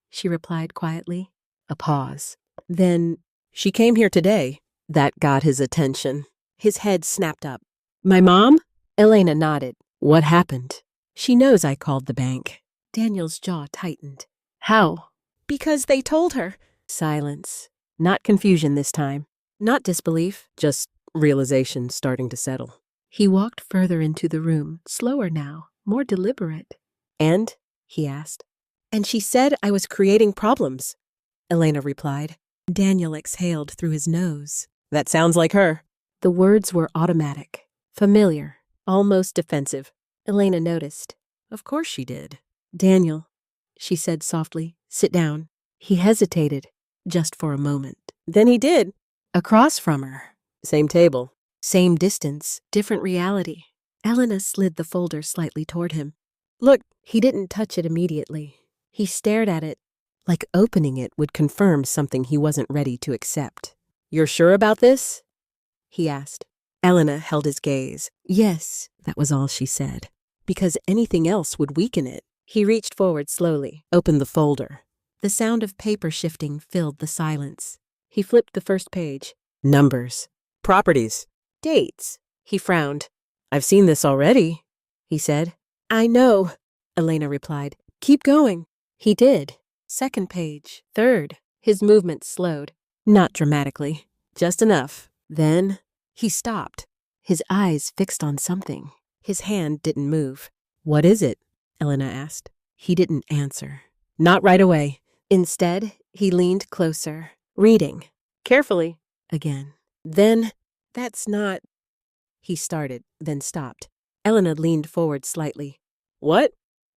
she replied quietly. A pause. Then, "She came here today." That got his attention. His head snapped up. "My mom?" Elena nodded. "What happened?" "She knows I called the bank." Daniel's jaw tightened. "How?" "Because they told her." Silence. Not confusion this time. Not disbelief. Just realization starting to settle. He walked further into the room, slower now, more deliberate. "And?" he asked. "And she said I was creating problems," Elena replied. Daniel exhaled through his nose. "That sounds like her." The words were automatic, familiar, almost defensive. Elena noticed. "Of course she did." "Daniel," she said softly, "sit down." He hesitated, just for a moment. Then he did. Across from her. Same table. Same distance, different reality. Elena slid the folder slightly toward him. "Look," he didn't touch it immediately. He stared at it, like opening it would confirm something he wasn't ready to accept. "You're sure about this?" he asked. Elena held his gaze. "Yes," that was all she said. "Because anything else would weaken it." He reached forward slowly, opened the folder. The sound of paper shifting filled the silence. He flipped the first page. Numbers. Properties. Dates. He frowned. "I've seen this already," he said. "I know," Elena replied. "Keep going." He did. Second page. Third. His movement slowed. Not dramatically. Just enough. Then he stopped, his eyes fixed on something. His hand didn't move. "What is it?" Elena asked. He didn't answer. Not right away. Instead, he leaned closer, reading. Carefully. Again. Then, "That's not..." He started, then stopped. Elena leaned forward slightly. "What?"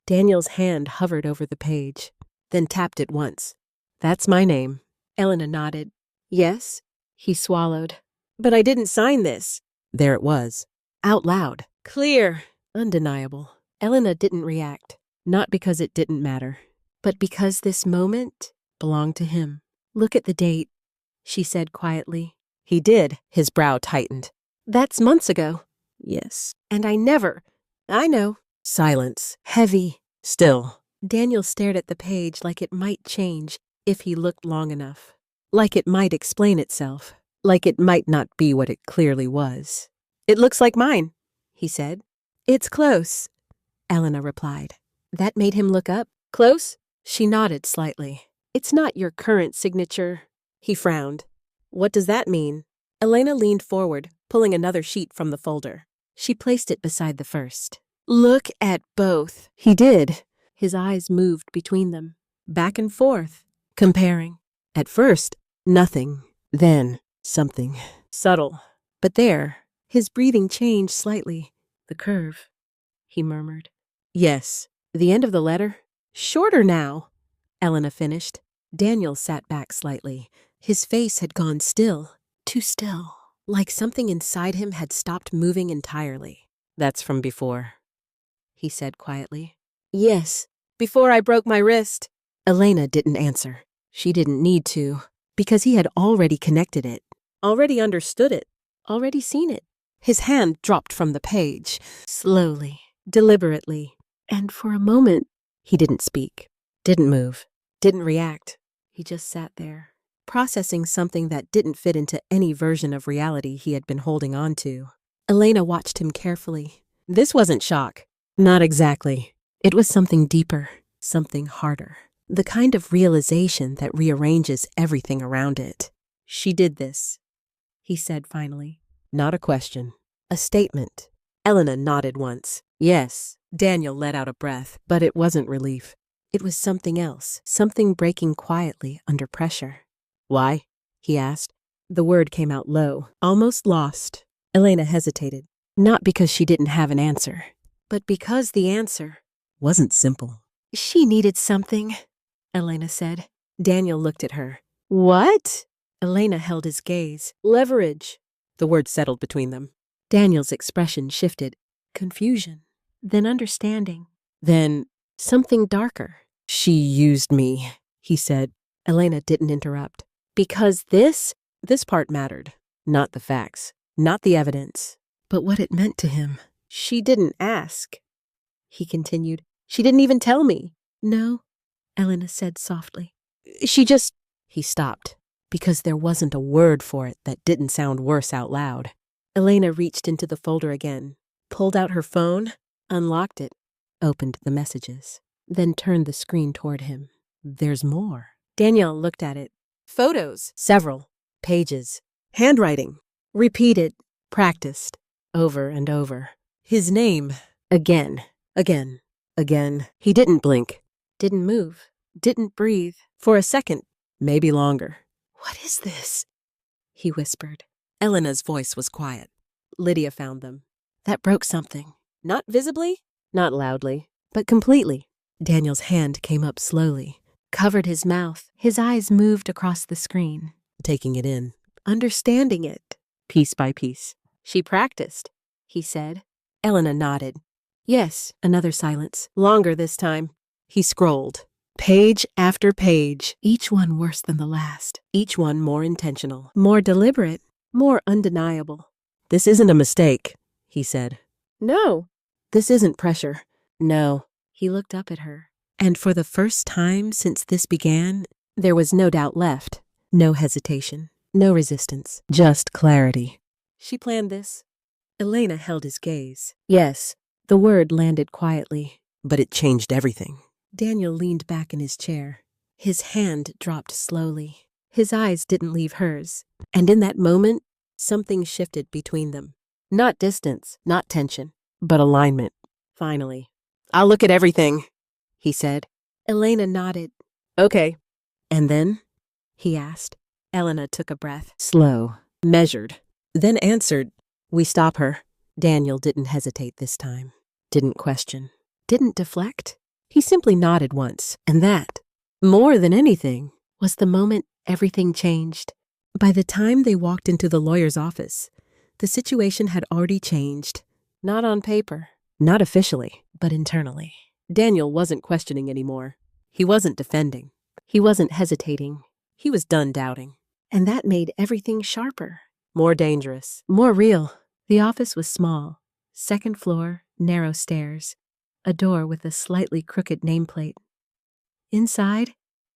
Daniel's hand hovered over the page, then tapped it once. "That's my name." Elena nodded. "Yes?" He swallowed. "But I didn't sign this." There it was. Out loud. Clear. Undeniable. Elena didn't react. Not because it didn't matter, but because this moment belonged to him. "Look at the date," she said quietly. He did. His brow tightened. "That's months ago." "Yes." "And I never..." "I know." Silence. Heavy. Still. Daniel stared at the page like it might change if he looked long enough. Like it might explain itself. Like it might not be what it clearly was. "It looks like mine," he said. "It's close," Elena replied. That made him look up. "Close?" She nodded slightly. "It's not your current signature." He frowned. "What does that mean?" Elena leaned forward, pulling another sheet from the folder. She placed it beside the first. "Look at both." He did. His eyes moved between them, back and forth, comparing. At first, nothing. Then, something. Subtle. But there, his breathing changed slightly. "The curve," he murmured. "Yes." "The end of the letter?" "Shorter now," Elena finished. Daniel sat back slightly. His face had gone still. Too still. Like something inside him had stopped moving entirely. "That's from before," he said quietly. "Yes, before I broke my wrist." Elena didn't answer. She didn't need to, because he had already connected it, already understood it, already seen it. His hand dropped from the page, slowly, deliberately, and for a moment, he didn't speak, didn't move, didn't react. He just sat there, processing something that didn't fit into any version of reality he had been holding on to. Elena watched him carefully. This wasn't shock. Not exactly. It was something deeper, something harder. The kind of realization that rearranges everything around it. "She did this," he said finally. Not a question. A statement. Elena nodded once. "Yes." Daniel let out a breath, but it wasn't relief. It was something else, something breaking quietly under pressure. "Why?" he asked. The word came out low, almost lost. Elena hesitated, not because she didn't have an answer, but because the answer wasn't simple. "She needed something," Elena said. Daniel looked at her. "What?" Elena held his gaze. "Leverage." The word settled between them. Daniel's expression shifted. Confusion. Then understanding. Then something darker. "She used me," he said. Elena didn't interrupt. "Because this part mattered." not the facts, not the evidence. But what it meant to him. She didn't ask, he continued. She didn't even tell me. No, Elena said softly. She just... He stopped, because there wasn't a word for it that didn't sound worse out loud. Elena reached into the folder again, pulled out her phone, unlocked it, opened the messages, then turned the screen toward him. There's more. Danielle looked at it. Photos. Several. Pages. Handwriting. Repeated. Practiced. Over and over. His name. Again. Again. Again. He didn't blink. Didn't move. Didn't breathe. For a second. Maybe longer. What is this? He whispered. Elena's voice was quiet. Lydia found them. That broke something. Not visibly, not loudly, but completely. Daniel's hand came up slowly, covered his mouth. His eyes moved across the screen. Taking it in, understanding it, piece by piece. She practiced, he said. Elena nodded. Yes, another silence. Longer this time. He scrolled. Page after page. Each one worse than the last. Each one more intentional, more deliberate, more undeniable. This isn't a mistake, he said. No. This isn't pressure. No. He looked up at her. And for the first time since this began, there was no doubt left. No hesitation. No resistance. Just clarity. She planned this. Elena held his gaze. Yes, the word landed quietly, but it changed everything. Daniel leaned back in his chair. His hand dropped slowly. His eyes didn't leave hers. And in that moment, something shifted between them. Not distance, not tension, but alignment. Finally. I'll look at everything, he said. Elena nodded. Okay. And then? He asked. Elena took a breath. Slow, measured. Then answered. We stop her. Daniel didn't hesitate this time. Didn't question. Didn't deflect. He simply nodded once, and that, more than anything, was the moment everything changed. By the time they walked into the lawyer's office, the situation had already changed. Not on paper, not officially, but internally. Daniel wasn't questioning anymore. He wasn't defending. He wasn't hesitating. He was done doubting. And that made everything sharper, more dangerous, more real. The office was small. Second floor, narrow stairs. A door with a slightly crooked nameplate. Inside,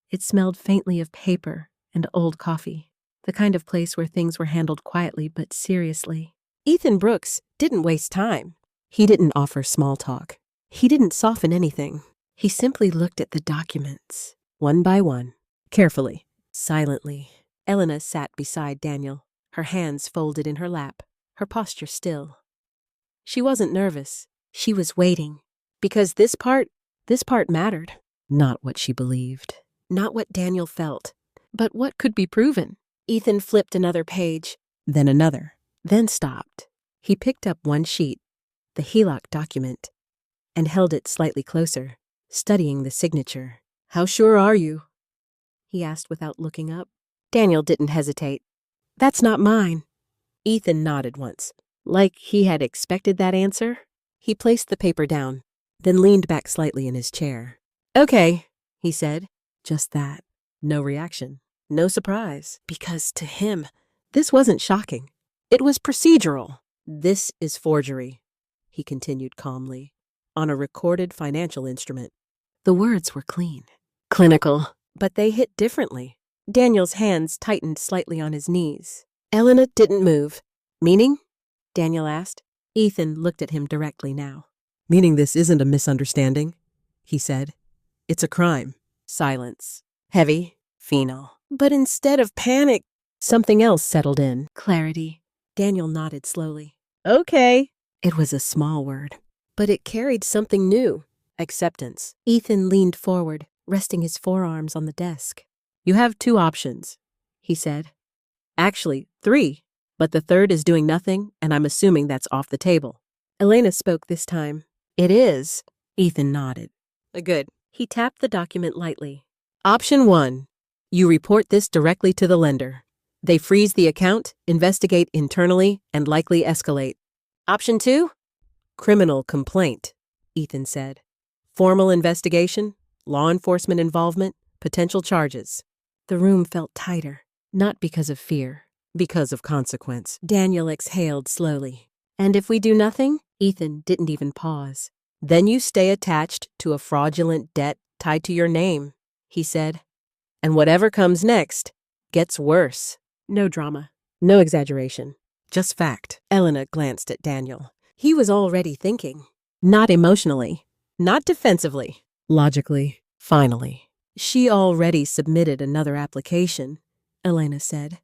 it smelled faintly of paper and old coffee, the kind of place where things were handled quietly but seriously. Ethan Brooks didn't waste time. He didn't offer small talk. He didn't soften anything. He simply looked at the documents, one by one, carefully, silently. Elena sat beside Daniel, her hands folded in her lap, her posture still. She wasn't nervous. She was waiting. Because this part mattered. Not what she believed. Not what Daniel felt. But what could be proven. Ethan flipped another page, then another, then stopped. He picked up one sheet, the HELOC document, and held it slightly closer, studying the signature. How sure are you? He asked without looking up. Daniel didn't hesitate. That's not mine. Ethan nodded once, like he had expected that answer. He placed the paper down, then leaned back slightly in his chair. Okay, he said. Just that. No reaction. No surprise. Because to him, this wasn't shocking. It was procedural. This is forgery, he continued calmly, on a recorded financial instrument. The words were clean. Clinical. But they hit differently. Daniel's hands tightened slightly on his knees. Elena didn't move. Meaning? Daniel asked. Ethan looked at him directly now. Meaning this isn't a misunderstanding, he said. It's a crime. Silence. Heavy. Phenol. But instead of panic, something else settled in. Clarity. Daniel nodded slowly. Okay. It was a small word, but it carried something new. Acceptance. Ethan leaned forward, resting his forearms on the desk. You have 2 options, he said. Actually, 3, but the third is doing nothing, and I'm assuming that's off the table. Elena spoke this time. It is. Ethan nodded. Good. He tapped the document lightly. Option 1. You report this directly to the lender. They freeze the account, investigate internally, and likely escalate. Option 2? Criminal complaint, Ethan said. Formal investigation, law enforcement involvement, potential charges. The room felt tighter, not because of fear, Because of consequence. Daniel exhaled slowly. And if we do nothing? Ethan didn't even pause. Then you stay attached to a fraudulent debt tied to your name, he said. And whatever comes next gets worse. No drama. No exaggeration. Just fact. Elena glanced at Daniel. He was already thinking. Not emotionally. Not defensively. Logically. Finally. She already submitted another application, Elena said.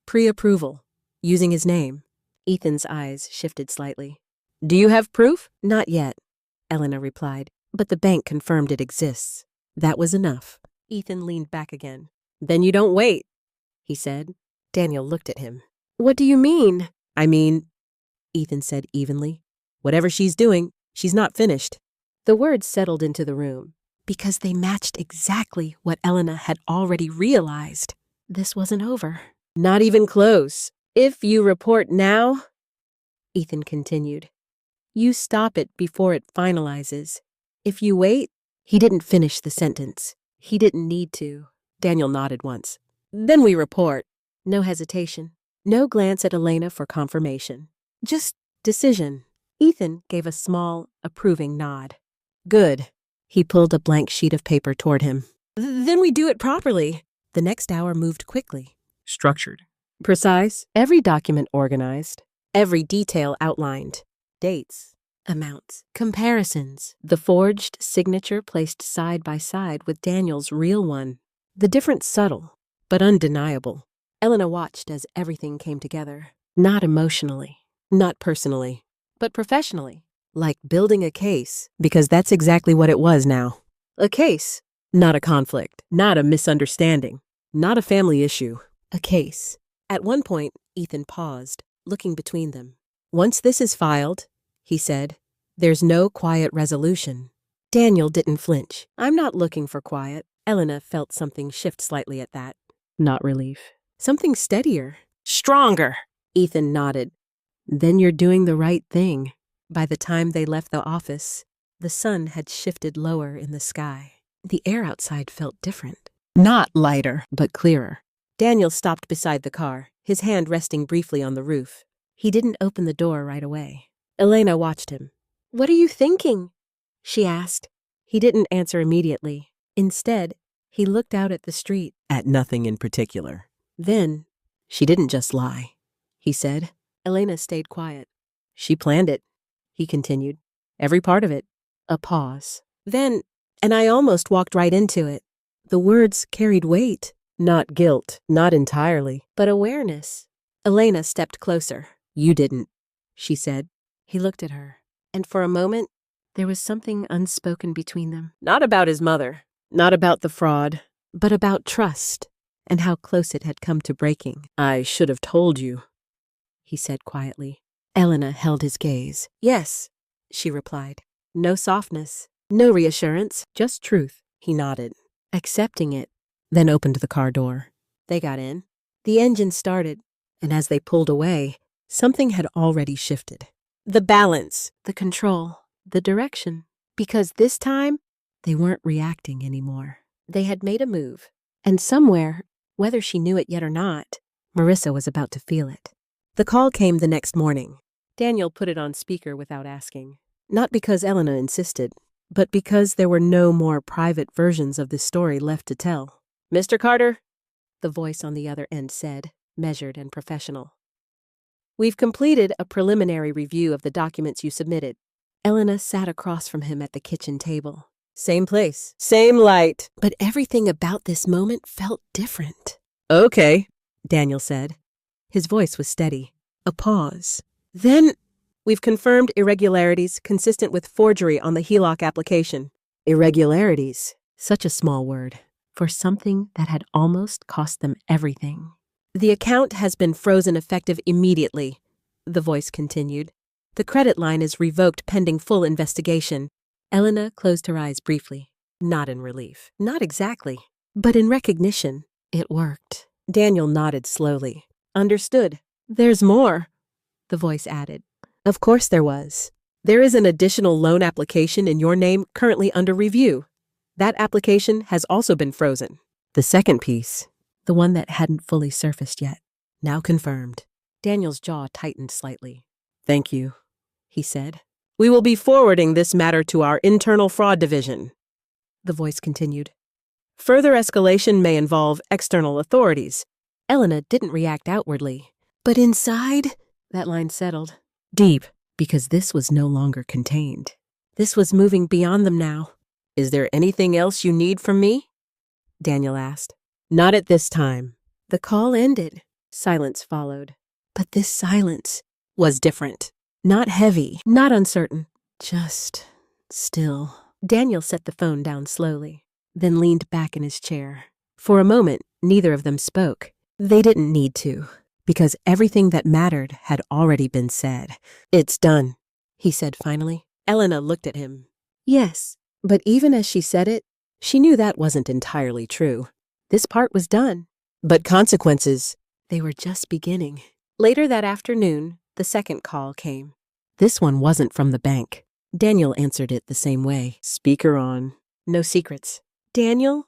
Pre-approval. Using his name. Ethan's eyes shifted slightly. Do you have proof? Not yet, Elena replied, but the bank confirmed it exists. That was enough. Ethan leaned back again. Then you don't wait, he said. Daniel looked at him. What do you mean? I mean, Ethan said evenly. Whatever she's doing, she's not finished. The words settled into the room because they matched exactly what Elena had already realized. This wasn't over. Not even close. If you report now, Ethan continued, you stop it before it finalizes. If you wait, he didn't finish the sentence. He didn't need to. Daniel nodded once. Then we report. No hesitation. No glance at Elena for confirmation. Just decision. Ethan gave a small, approving nod. Good. He pulled a blank sheet of paper toward him. Then we do it properly. The next hour moved quickly. Structured. Precise. Every document organized. Every detail outlined. Dates. Amounts. Comparisons. The forged signature placed side by side with Daniel's real one. The difference subtle, but undeniable. Elena watched as everything came together. Not emotionally. Not personally. But professionally. Like building a case, because that's exactly what it was now. A case. Not a conflict. Not a misunderstanding. Not a family issue. A case. At one point, Ethan paused, looking between them. Once this is filed, he said, there's no quiet resolution. Daniel didn't flinch. I'm not looking for quiet. Elena felt something shift slightly at that. Not relief. Something steadier. Stronger. Ethan nodded. Then you're doing the right thing. By the time they left the office, the sun had shifted lower in the sky. The air outside felt different. Not lighter, but clearer. Daniel stopped beside the car, his hand resting briefly on the roof. He didn't open the door right away. Elena watched him. What are you thinking? She asked. He didn't answer immediately. Instead, he looked out at the street. At nothing in particular. Then, she didn't just lie, he said. Elena stayed quiet. She planned it, he continued. Every part of it. A pause. Then, and I almost walked right into it. The words carried weight. Not guilt, not entirely, but awareness. Elena stepped closer. You didn't, she said. He looked at her, and for a moment, there was something unspoken between them. Not about his mother, not about the fraud, but about trust and how close it had come to breaking. I should have told you, he said quietly. Elena held his gaze. Yes, she replied. No softness, no reassurance, just truth. He nodded, accepting it, then opened the car door. They got in. The engine started, and as they pulled away, something had already shifted. The balance, the control, the direction. Because this time, they weren't reacting anymore. They had made a move, and somewhere, whether she knew it yet or not, Marissa was about to feel it. The call came the next morning. Daniel put it on speaker without asking. Not because Elena insisted, but because there were no more private versions of this story left to tell. Mr. Carter, the voice on the other end said, measured and professional. We've completed a preliminary review of the documents you submitted. Elena sat across from him at the kitchen table. Same place, same light. But everything about this moment felt different. Okay, Daniel said. His voice was steady. A pause. Then, we've confirmed irregularities consistent with forgery on the HELOC application. Irregularities. Such a small word for something that had almost cost them everything. The account has been frozen effective immediately, the voice continued. The credit line is revoked pending full investigation. Elena closed her eyes briefly, not in relief. Not exactly, but in recognition. It worked. Daniel nodded slowly. Understood. There's more, the voice added. Of course there was. There is an additional loan application in your name currently under review. That application has also been frozen. The second piece, the one that hadn't fully surfaced yet, Now confirmed. Daniel's jaw tightened slightly. Thank you, he said. We will be forwarding this matter to our internal fraud division. The voice continued. Further escalation may involve external authorities. Elena didn't react outwardly, but inside, that line settled. Deep, because this was no longer contained. This was moving beyond them now. Is there anything else you need from me? Daniel asked. Not at this time. The call ended. Silence followed. But this silence was different. Not heavy, not uncertain. Just still. Daniel set the phone down slowly, then leaned back in his chair. For a moment, neither of them spoke. They didn't need to, because everything that mattered had already been said. It's done, he said finally. Elena looked at him. Yes, but even as she said it, she knew that wasn't entirely true. This part was done. But consequences, they were just beginning. Later that afternoon, the second call came. This one wasn't from the bank. Daniel answered it the same way. Speaker on. No secrets. Daniel?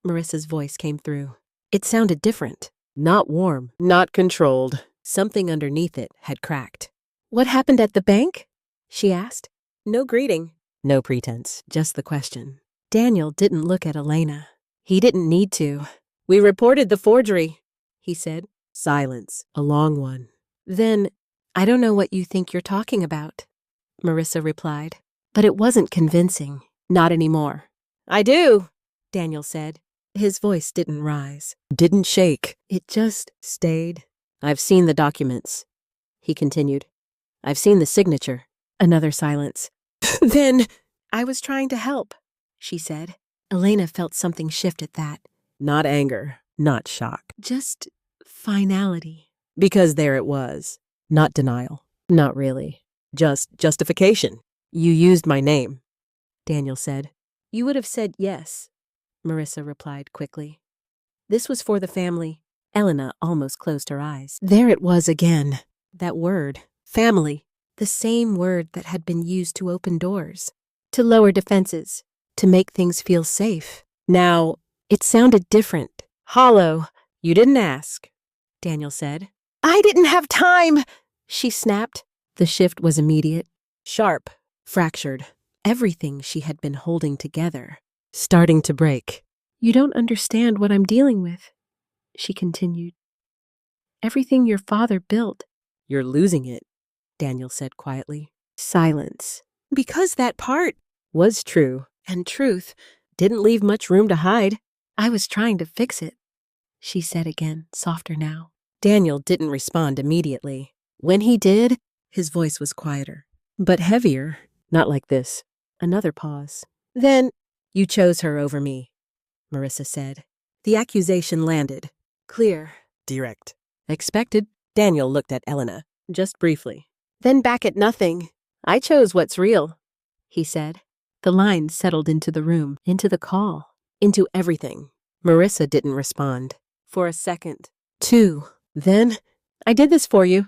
Marissa's voice came through. It sounded different. Not warm. Not controlled. Something underneath it had cracked. What happened at the bank? She asked. No greeting. No pretense. Just the question. Daniel didn't look at Elena. He didn't need to. We reported the forgery, he said. Silence. A long one. Then, I don't know what you think you're talking about, Marissa replied. But it wasn't convincing. Not anymore. I do, Daniel said. His voice didn't rise. Didn't shake. It just stayed. I've seen the documents, he continued. I've seen the signature. Another silence. Then, I was trying to help, she said. Elena felt something shift at that. Not anger, not shock. Just finality. Because there it was. Not denial. Not really. Just justification. You used my name, Daniel said. You would have said yes, Marissa replied quickly. This was for the family. Elena almost closed her eyes. There it was again. That word. Family. The same word that had been used to open doors. To lower defenses. To make things feel safe. Now, it sounded different. Hollow. You didn't ask, Daniel said. I didn't have time, she snapped. The shift was immediate. Sharp. Fractured. Everything she had been holding together. Starting to break. You don't understand what I'm dealing with, she continued. Everything your father built. You're losing it, Daniel said quietly. Silence. Because that part was true, and truth didn't leave much room to hide. I was trying to fix it, she said again, softer now. Daniel didn't respond immediately. When he did, his voice was quieter, but heavier. Not like this. Another pause. Then, you chose her over me, Marissa said. The accusation landed. Clear. Direct. Expected. Daniel looked at Elena, just briefly. Then back at nothing. I chose what's real, he said. The line settled into the room, into the call, into everything. Marissa didn't respond. For a second. 2. Then, I did this for you,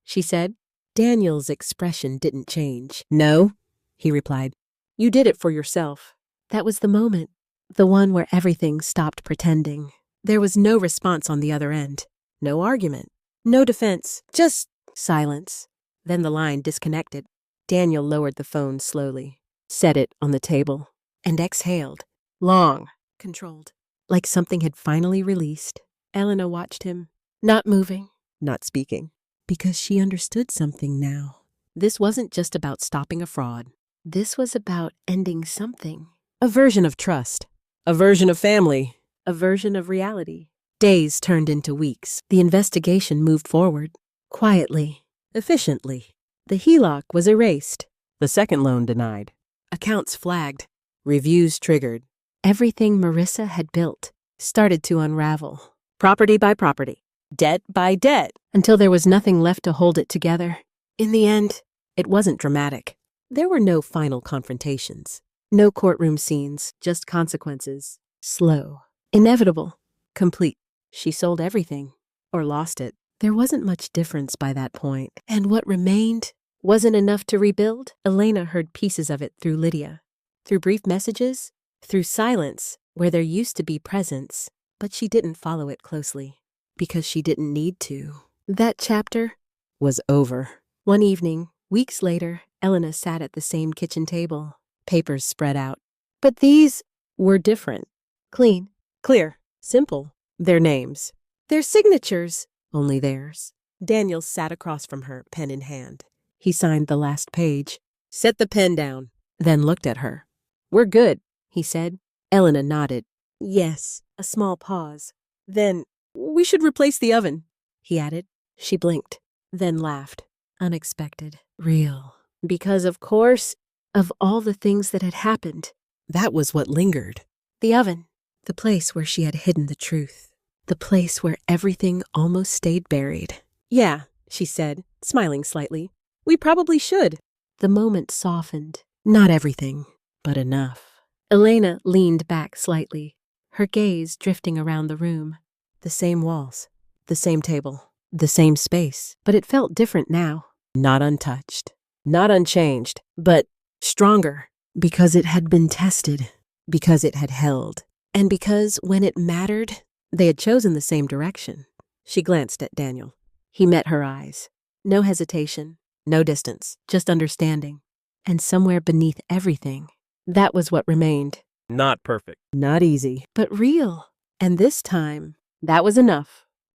she said. Daniel's expression didn't change. No, he replied. You did it for yourself. That was the moment. The one where everything stopped pretending. There was no response on the other end. No argument. No defense. Just silence. Then the line disconnected. Daniel lowered the phone slowly, set it on the table, and exhaled. Long. Controlled. Like something had finally released. Elena watched him, not moving, not speaking, because she understood something now. This wasn't just about stopping a fraud. This was about ending something. A version of trust. A version of family. A version of reality. Days turned into weeks. The investigation moved forward. Quietly. Efficiently. The HELOC was erased. The second loan denied. Accounts flagged. Reviews triggered. Everything Marissa had built started to unravel. Property by property. Debt by debt. Until there was nothing left to hold it together. In the end, it wasn't dramatic. There were no final confrontations. No courtroom scenes, just consequences. Slow. Inevitable. Complete. She sold everything. Or lost it. There wasn't much difference by that point. And what remained wasn't enough to rebuild. Elena heard pieces of it through Lydia. Through brief messages. Through silence, where there used to be presence. But she didn't follow it closely. because she didn't need to. That chapter Was over. One evening, weeks later, Elena sat at the same kitchen table. Papers spread out. But these Were different. clean. Clear. Simple. Their names. Their signatures. Only theirs. Daniel sat across from her, pen in hand. He signed the last page, set the pen down, then looked at her. We're good, he said. Elena nodded. Yes. A small pause. Then, we should replace the oven, he added. She blinked, then laughed. Unexpected. Real. Because, of course, of all the things that had happened. That was what lingered. The oven. The place where she had hidden the truth. The place where everything almost stayed buried. Yeah, she said, smiling slightly. We probably should. The moment softened. Not everything, but enough. Elena leaned back slightly, her gaze drifting around the room. The same walls, the same table, the same space. But it felt different now. Not untouched, not unchanged, but stronger. Because it had been tested, because it had held, and because when it mattered, they had chosen the same direction. She glanced at Daniel. He met her eyes. No hesitation, No distance. just understanding. And somewhere beneath everything, that was what remained. Not perfect. Not easy. But real. And this time, That was enough.